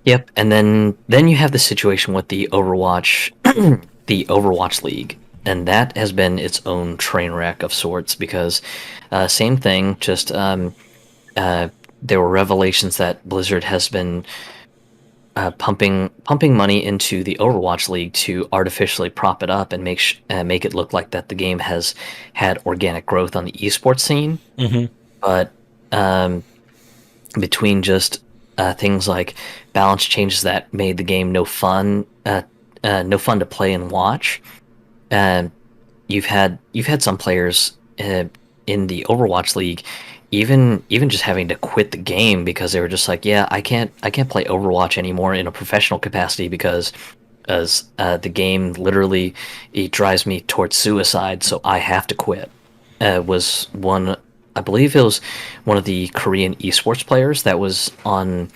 Yep, and then you have the situation with the Overwatch, the Overwatch League, and that has been its own train wreck of sorts because same thing, just there were revelations that Blizzard has been pumping money into the Overwatch League to artificially prop it up and make it look like that the game has had organic growth on the esports scene. Mm-hmm. But between just things like balance changes that made the game no fun to play and watch, you've had some players in the Overwatch League even just having to quit the game because they were just like, yeah, I can't play Overwatch anymore in a professional capacity because as the game literally it drives me towards suicide, so I have to quit. Was one, I believe it was one of the Korean esports players that was on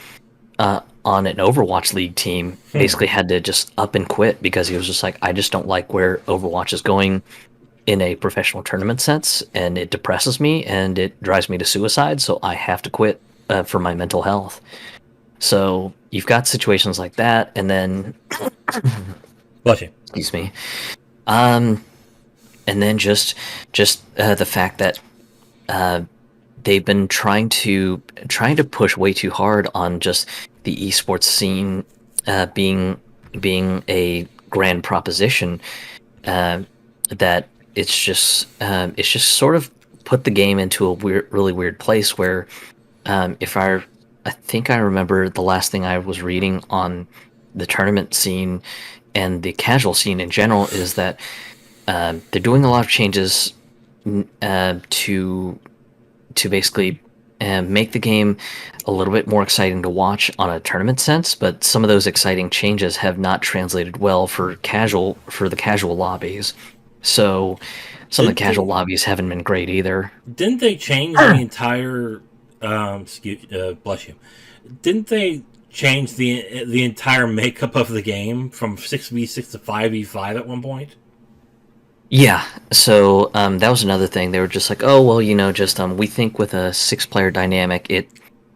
an Overwatch League team. Basically, had to just up and quit because he was just like, I just don't like where Overwatch is going in a professional tournament sense, and it depresses me and it drives me to suicide. So I have to quit for my mental health. So you've got situations like that, and then Bless you. excuse me, um, and then just the fact that uh, they've been trying to push way too hard on just the esports scene being a grand proposition uh, that it's just sort of put the game into a really weird place where if I think I remember the last thing I was reading on the tournament scene and the casual scene in general is that they're doing a lot of changes to basically make the game a little bit more exciting to watch on a tournament sense, but some of those exciting changes have not translated well for the casual lobbies. So some of the Didn't casual they? lobbies haven't been great either. Didn't they change the entire? Bless you. Didn't they change the entire makeup of the game from 6v6 to 5v5 at one point? Yeah, so that was another thing. They were just like, oh well, just we think with a six-player dynamic, it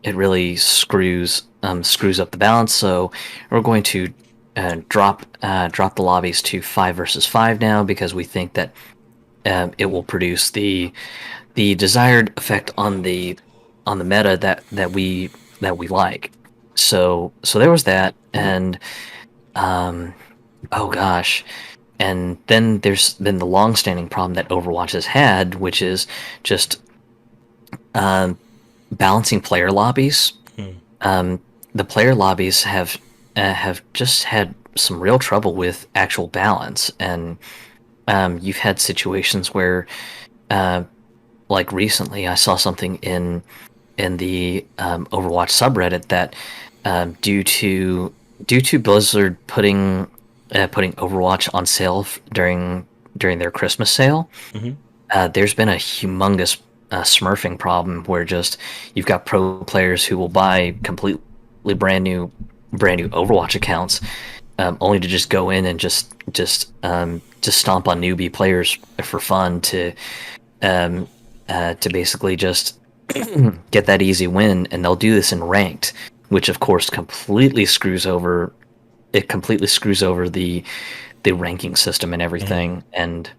really screws up the balance. So we're going to drop the lobbies to 5 versus 5 now because we think that it will produce the desired effect on the meta that we like. So there was that, and um, oh gosh. And then there's been the long-standing problem that Overwatch has had, which is just um, balancing player lobbies. Hmm. The player lobbies have just had some real trouble with actual balance, and you've had situations where, uh, like recently, I saw something in the Overwatch subreddit that due to Blizzard putting Overwatch on sale during their Christmas sale, Mm-hmm. there's been a humongous smurfing problem where just you've got pro players who will buy completely brand new Overwatch accounts only to just go in and just stomp on newbie players for fun to basically just get that easy win, and they'll do this in ranked, which of course completely screws over the ranking system and Mm-hmm. everything, and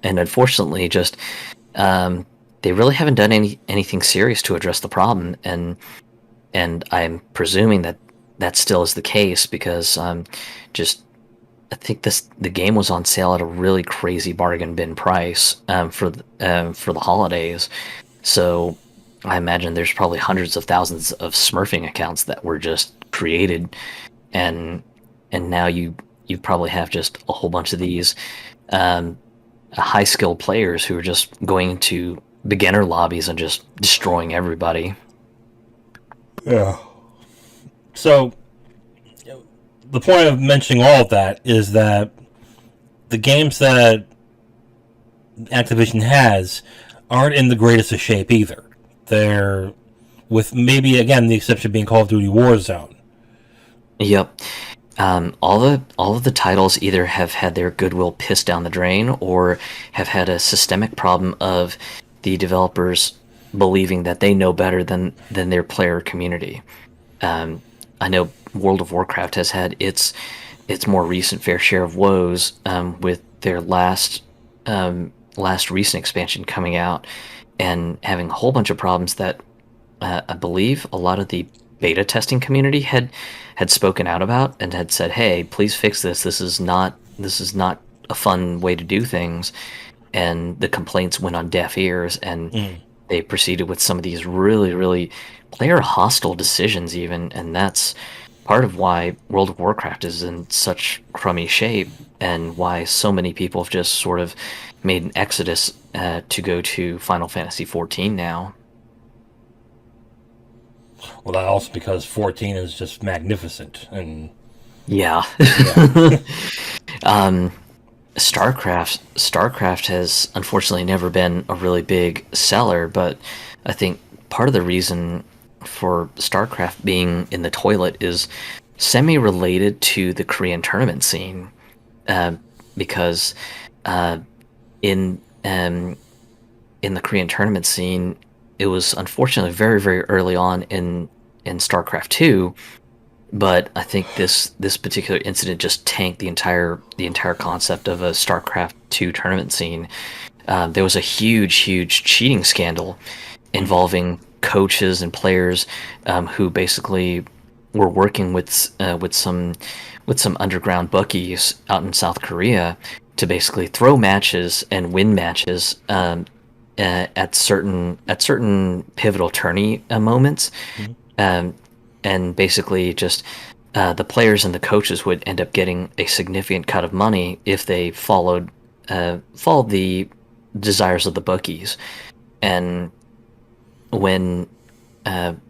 unfortunately just they really haven't done anything serious to address the problem, and I'm presuming that that still is the case because just I think the game was on sale at a really crazy bargain bin price for the holidays. So I imagine there's probably hundreds of thousands of smurfing accounts that were just created, and now you probably have just a whole bunch of these um, high skilled players who are just going into beginner lobbies and just destroying everybody. Yeah. So the point of mentioning all of that is that the games that Activision has aren't in the greatest of shape either. They're, with maybe again the exception being Call of Duty Warzone. Yep. All of the titles either have had their goodwill pissed down the drain or have had a systemic problem of the developers believing that they know better than their player community. Um, I know World of Warcraft has had its more recent fair share of woes with their last recent expansion coming out and having a whole bunch of problems that I believe a lot of the beta testing community had spoken out about and had said, "Hey, please fix this. This is not a fun way to do things." And the complaints went on deaf ears, and Mm. they proceeded with some of these really, really player hostile decisions, even, and that's part of why World of Warcraft is in such crummy shape, and why so many people have just sort of made an exodus to go to Final Fantasy 14 now. Well, that also because 14 is just magnificent, and Yeah. Yeah. um, StarCraft has unfortunately never been a really big seller, but I think part of the reason for StarCraft being in the toilet is semi-related to the Korean tournament scene, uh, because uh, in in the Korean tournament scene, it was unfortunately very, very early on in StarCraft 2, but I think this particular incident just tanked the entire concept of a StarCraft 2 tournament scene. There was a huge cheating scandal involving coaches and players who basically were working with some underground bookies out in South Korea to basically throw matches and win matches at certain pivotal tourney moments, Mhm. um, and basically just the players and the coaches would end up getting a significant cut of money if they followed the desires of the bookies. And when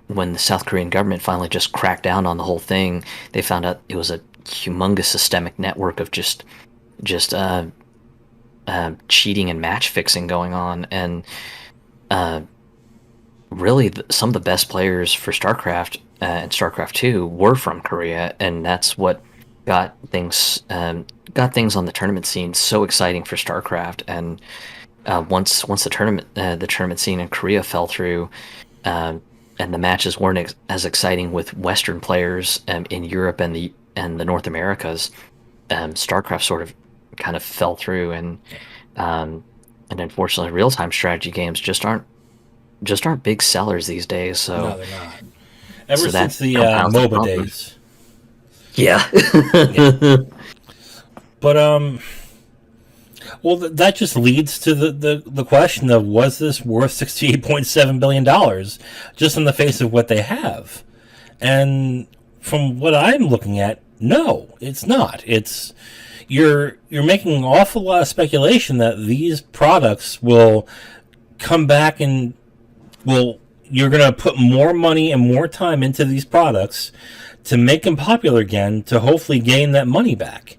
when the South Korean government finally just cracked down on the whole thing, they found out it was a humongous systemic network of just cheating and match fixing going on, and uh, really some of the best players for StarCraft and StarCraft 2 were from Korea, and that's what got things on the tournament scene so exciting for StarCraft. And once the tournament scene in Korea fell through, um, and the matches weren't as exciting with Western players in Europe and the North Americas, StarCraft sort of kind of fell through, um, and unfortunately, real time strategy games just aren't big sellers these days. No, So they're not. Ever so that since the compounds the MOBA problem. days. Yeah. Yeah. But well, that just leads to the question of, was this worth $68.7 billion just in the face of what they have? And from what I'm looking at, no, it's not. It's you're making an awful lot of speculation that these products will come back and will you're going to put more money and more time into these products to make them popular again to hopefully gain that money back.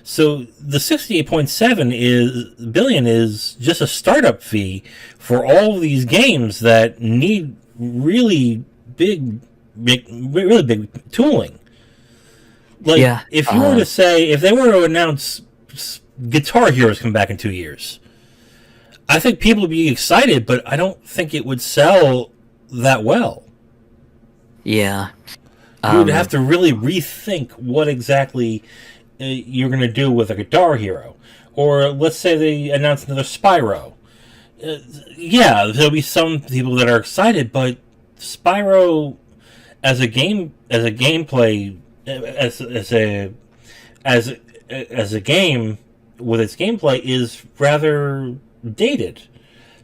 So the 68.7 billion is just a startup fee for all of these games that need really really big tooling. Like, Yeah. if you were to say, if they were to announce Guitar Heroes come back in 2 years, I think people would be excited, but I don't think it would sell that well. Yeah. You would have Um, to really rethink what exactly you're going to do with a Guitar Hero. Or let's say they announce another Spyro. Uh, yeah, there'll be some people that are excited, but Spyro as a gameplay, as as a game with its gameplay is rather dated.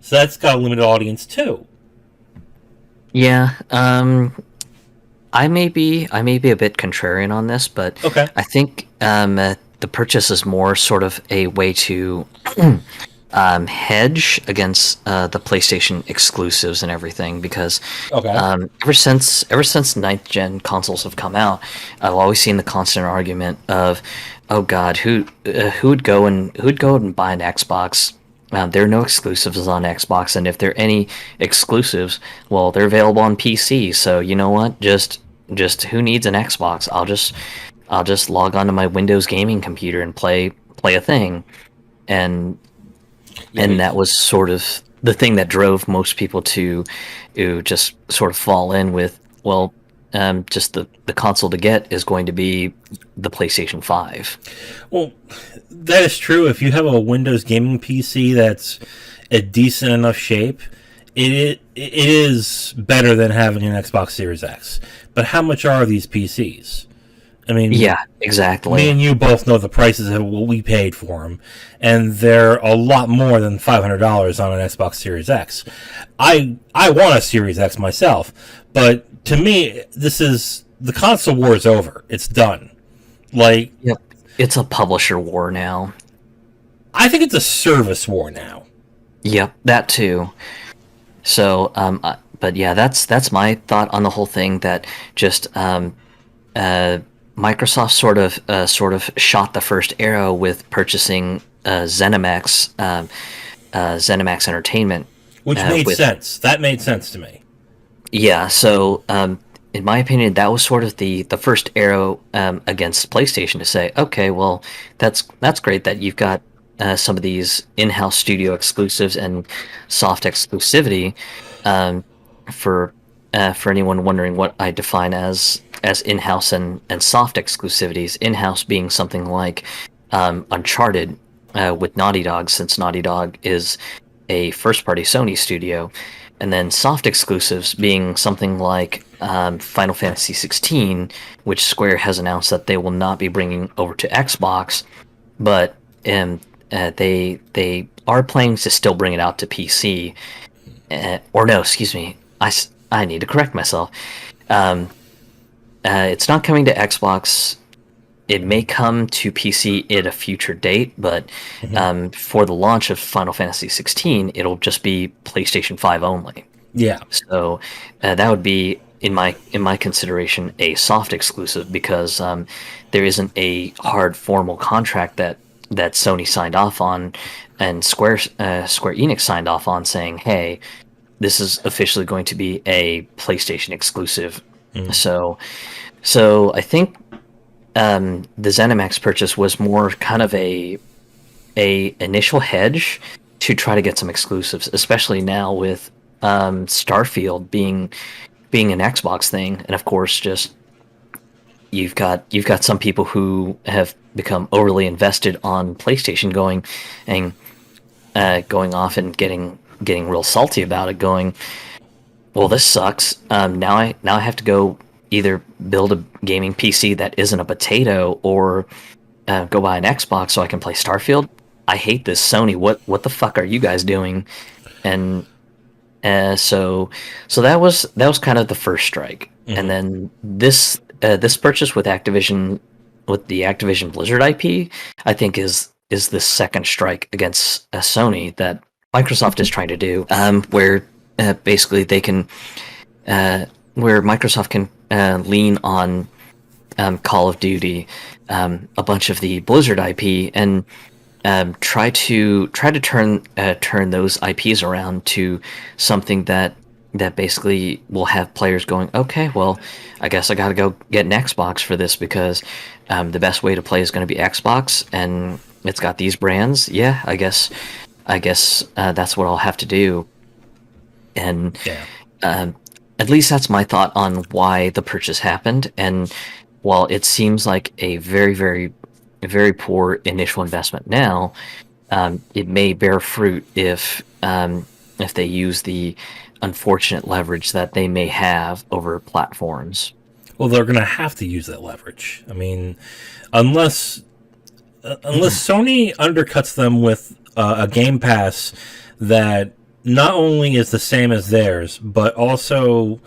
So that's got a limited audience too. yeah. I may be a bit contrarian on this, but Okay. I think the purchase is more sort of a way to hedge against the PlayStation exclusives and everything, because Okay. ever since ninth gen consoles have come out, I've always seen the constant argument of, oh God, who'd go and buy an Xbox? There are no exclusives on Xbox, and if there are any exclusives, well, they're available on PC. So you know what? Just who needs an Xbox? I'll just log onto my Windows gaming computer and play a thing. and Yeah. and that was sort of the thing that drove most people to just sort of fall in with, well, just the console to get is going to be the PlayStation 5. Well, that is true. If you have a Windows gaming PC that's a decent enough shape, it is better than having an Xbox Series X. But how much are these PCs? I mean, Yeah, exactly. me and you both know the prices of what we paid for them, and they're a lot more than $500 on an Xbox Series X. I want a Series X myself, but to me, this is the console war is over. It's done. Like, Yep. It's a publisher war now. I think it's a service war now. Yep, that too. So, but yeah, that's my thought on the whole thing. That just uh, Microsoft sort of shot the first arrow with purchasing ZeniMax Entertainment, Which made with sense. That made sense to me. yeah. So in my opinion, that was sort of the first arrow against PlayStation to say, okay, well, that's great that you've got some of these in-house studio exclusives and soft exclusivity. Um, for anyone wondering what I define as in-house and soft exclusivities, in-house being something like Uncharted with Naughty Dog, since Naughty Dog is a first-party Sony studio, and then soft exclusives being something like Final Fantasy 16, which Square has announced that they will not be bringing over to Xbox, but they are planning to still bring it out to PC. Or no, excuse me, I need to correct myself. Um, it's not coming to Xbox. It may come to PC at a future date, but for the launch of Final Fantasy 16, it'll just be PlayStation 5 only. Yeah. So that would be, in my consideration, a soft exclusive, because there isn't a hard formal contract that Sony signed off on and Square Enix signed off on, saying, "Hey, this is officially going to be a PlayStation exclusive." So I think the ZeniMax purchase was more kind of a initial hedge to try to get some exclusives, especially now with Starfield being an Xbox thing, and of course, just you've got some people who have become overly invested on PlayStation, going off and getting real salty about it, going, well, this sucks. Now I have to go either build a gaming PC that isn't a potato, or go buy an Xbox so I can play Starfield. I hate this, Sony. What the fuck are you guys doing? And so that was kind of the first strike, and then this purchase with Activision, with the Activision Blizzard IP, I think is the second strike against Sony that Microsoft is trying to do, where basically they can, where Microsoft can lean on Call of Duty, a bunch of the Blizzard IP, and try to turn those IPs around to something that basically will have players going, okay, well, I guess I got to go get an Xbox for this, because the best way to play is going to be Xbox, and it's got these brands. Yeah, I guess that's what I'll have to do. And at least that's my thought on why the purchase happened. And while it seems like a very, very, very poor initial investment now, it may bear fruit if they use the unfortunate leverage that they may have over platforms. Well, they're going to have to use that leverage. I mean, unless Sony undercuts them with a Game Pass that not only is the same as theirs, but also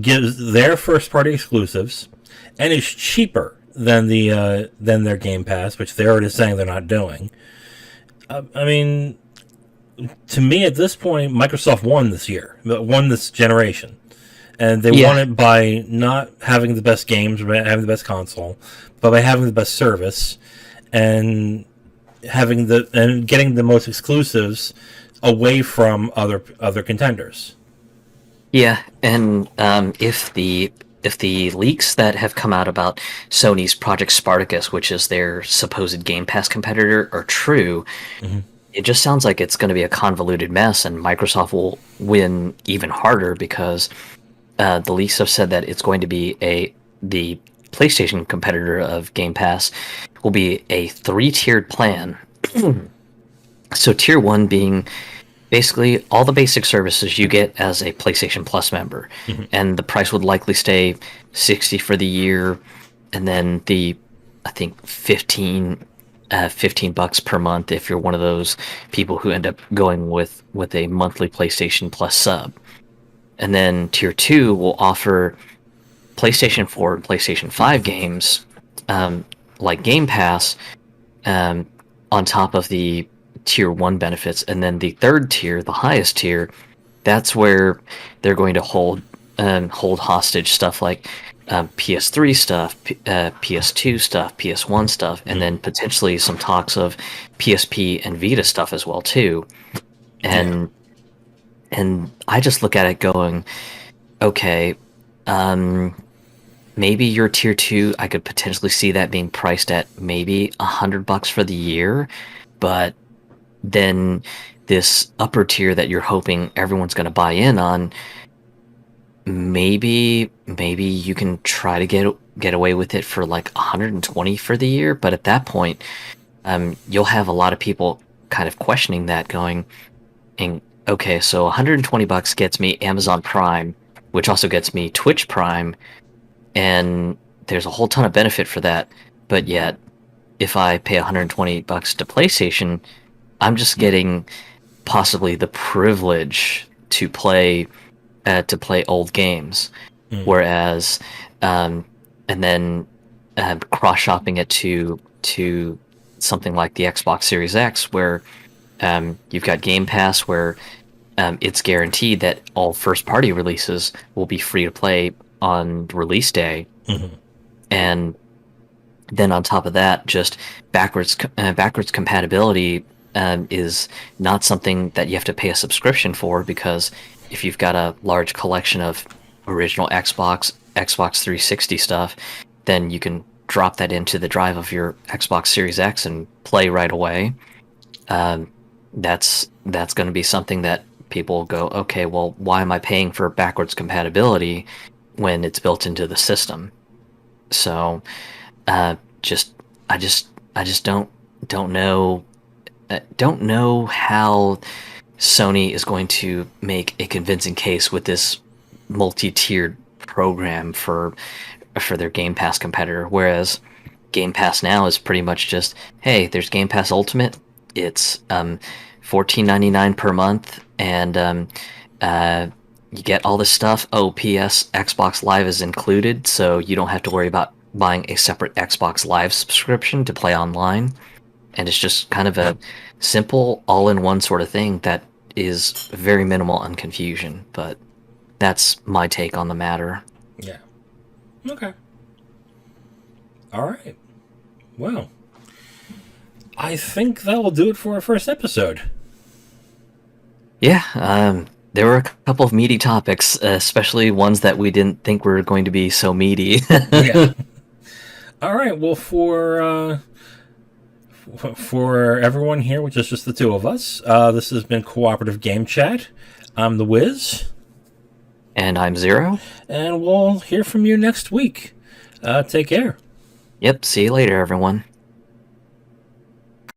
gives their first-party exclusives and is cheaper than their Game Pass, which they're already saying they're not doing. I mean, to me at this point, Microsoft won this generation. And they won it by not having the best games, or having the best console, but by having the best service and getting the most exclusives away from other contenders. Yeah, and if the leaks that have come out about Sony's Project Spartacus, which is their supposed Game Pass competitor, are true, it just sounds like it's going to be a convoluted mess, and Microsoft will win even harder, because the leaks have said that it's going to be the PlayStation competitor of Game Pass will be a 3-tiered plan. So tier 1 being basically all the basic services you get as a PlayStation Plus member, and the price would likely stay $60 for the year, and then I think $15 per month if you're one of those people who end up going with a monthly PlayStation Plus sub. And then tier 2 will offer PlayStation 4 and PlayStation 5 games, like Game Pass, on top of the tier 1 benefits. And then the third tier, the highest tier, that's where they're going to hold hostage stuff like PS3 stuff, PS2 stuff, PS1 stuff, and then potentially some talks of PSP and Vita stuff as well too. And I just look at it going, okay, maybe your tier 2, I could potentially see that being priced at maybe $100 for the year, but then this upper tier that you're hoping everyone's going to buy in on, maybe you can try to get away with it for like 120 for the year, but at that point, you'll have a lot of people kind of questioning that, going, okay, so $120 gets me Amazon Prime, which also gets me Twitch Prime, and there's a whole ton of benefit for that, but yet if I pay $120 to PlayStation, I'm just getting possibly the privilege to play old games, whereas and then cross shopping it to something like the Xbox Series X, where you've got Game Pass, where it's guaranteed that all first party releases will be free to play on release day, and then on top of that, just backwards compatibility is not something that you have to pay a subscription for, because if you've got a large collection of original Xbox 360 stuff, then you can drop that into the drive of your Xbox Series X and play right away. That's going to be something that people go, okay, well, why am I paying for backwards compatibility when it's built into the system? So, I just don't know how Sony is going to make a convincing case with this multi-tiered program for their Game Pass competitor, whereas Game Pass now is pretty much just, hey, there's Game Pass Ultimate, it's $14.99 per month, and you get all this stuff. Oh, PS Xbox Live is included, so you don't have to worry about buying a separate Xbox Live subscription to play online. And it's just kind of a simple, all-in-one sort of thing that is very minimal on confusion. But that's my take on the matter. Yeah. Okay. All right. Well, I think that will do it for our first episode. Yeah, there were a couple of meaty topics, especially ones that we didn't think were going to be so meaty. Yeah. All right. Well, for everyone here, which is just the two of us, this has been Cooperative Game Chat. I'm the Wiz. And I'm Zero. And we'll hear from you next week. Take care. Yep, see you later, everyone.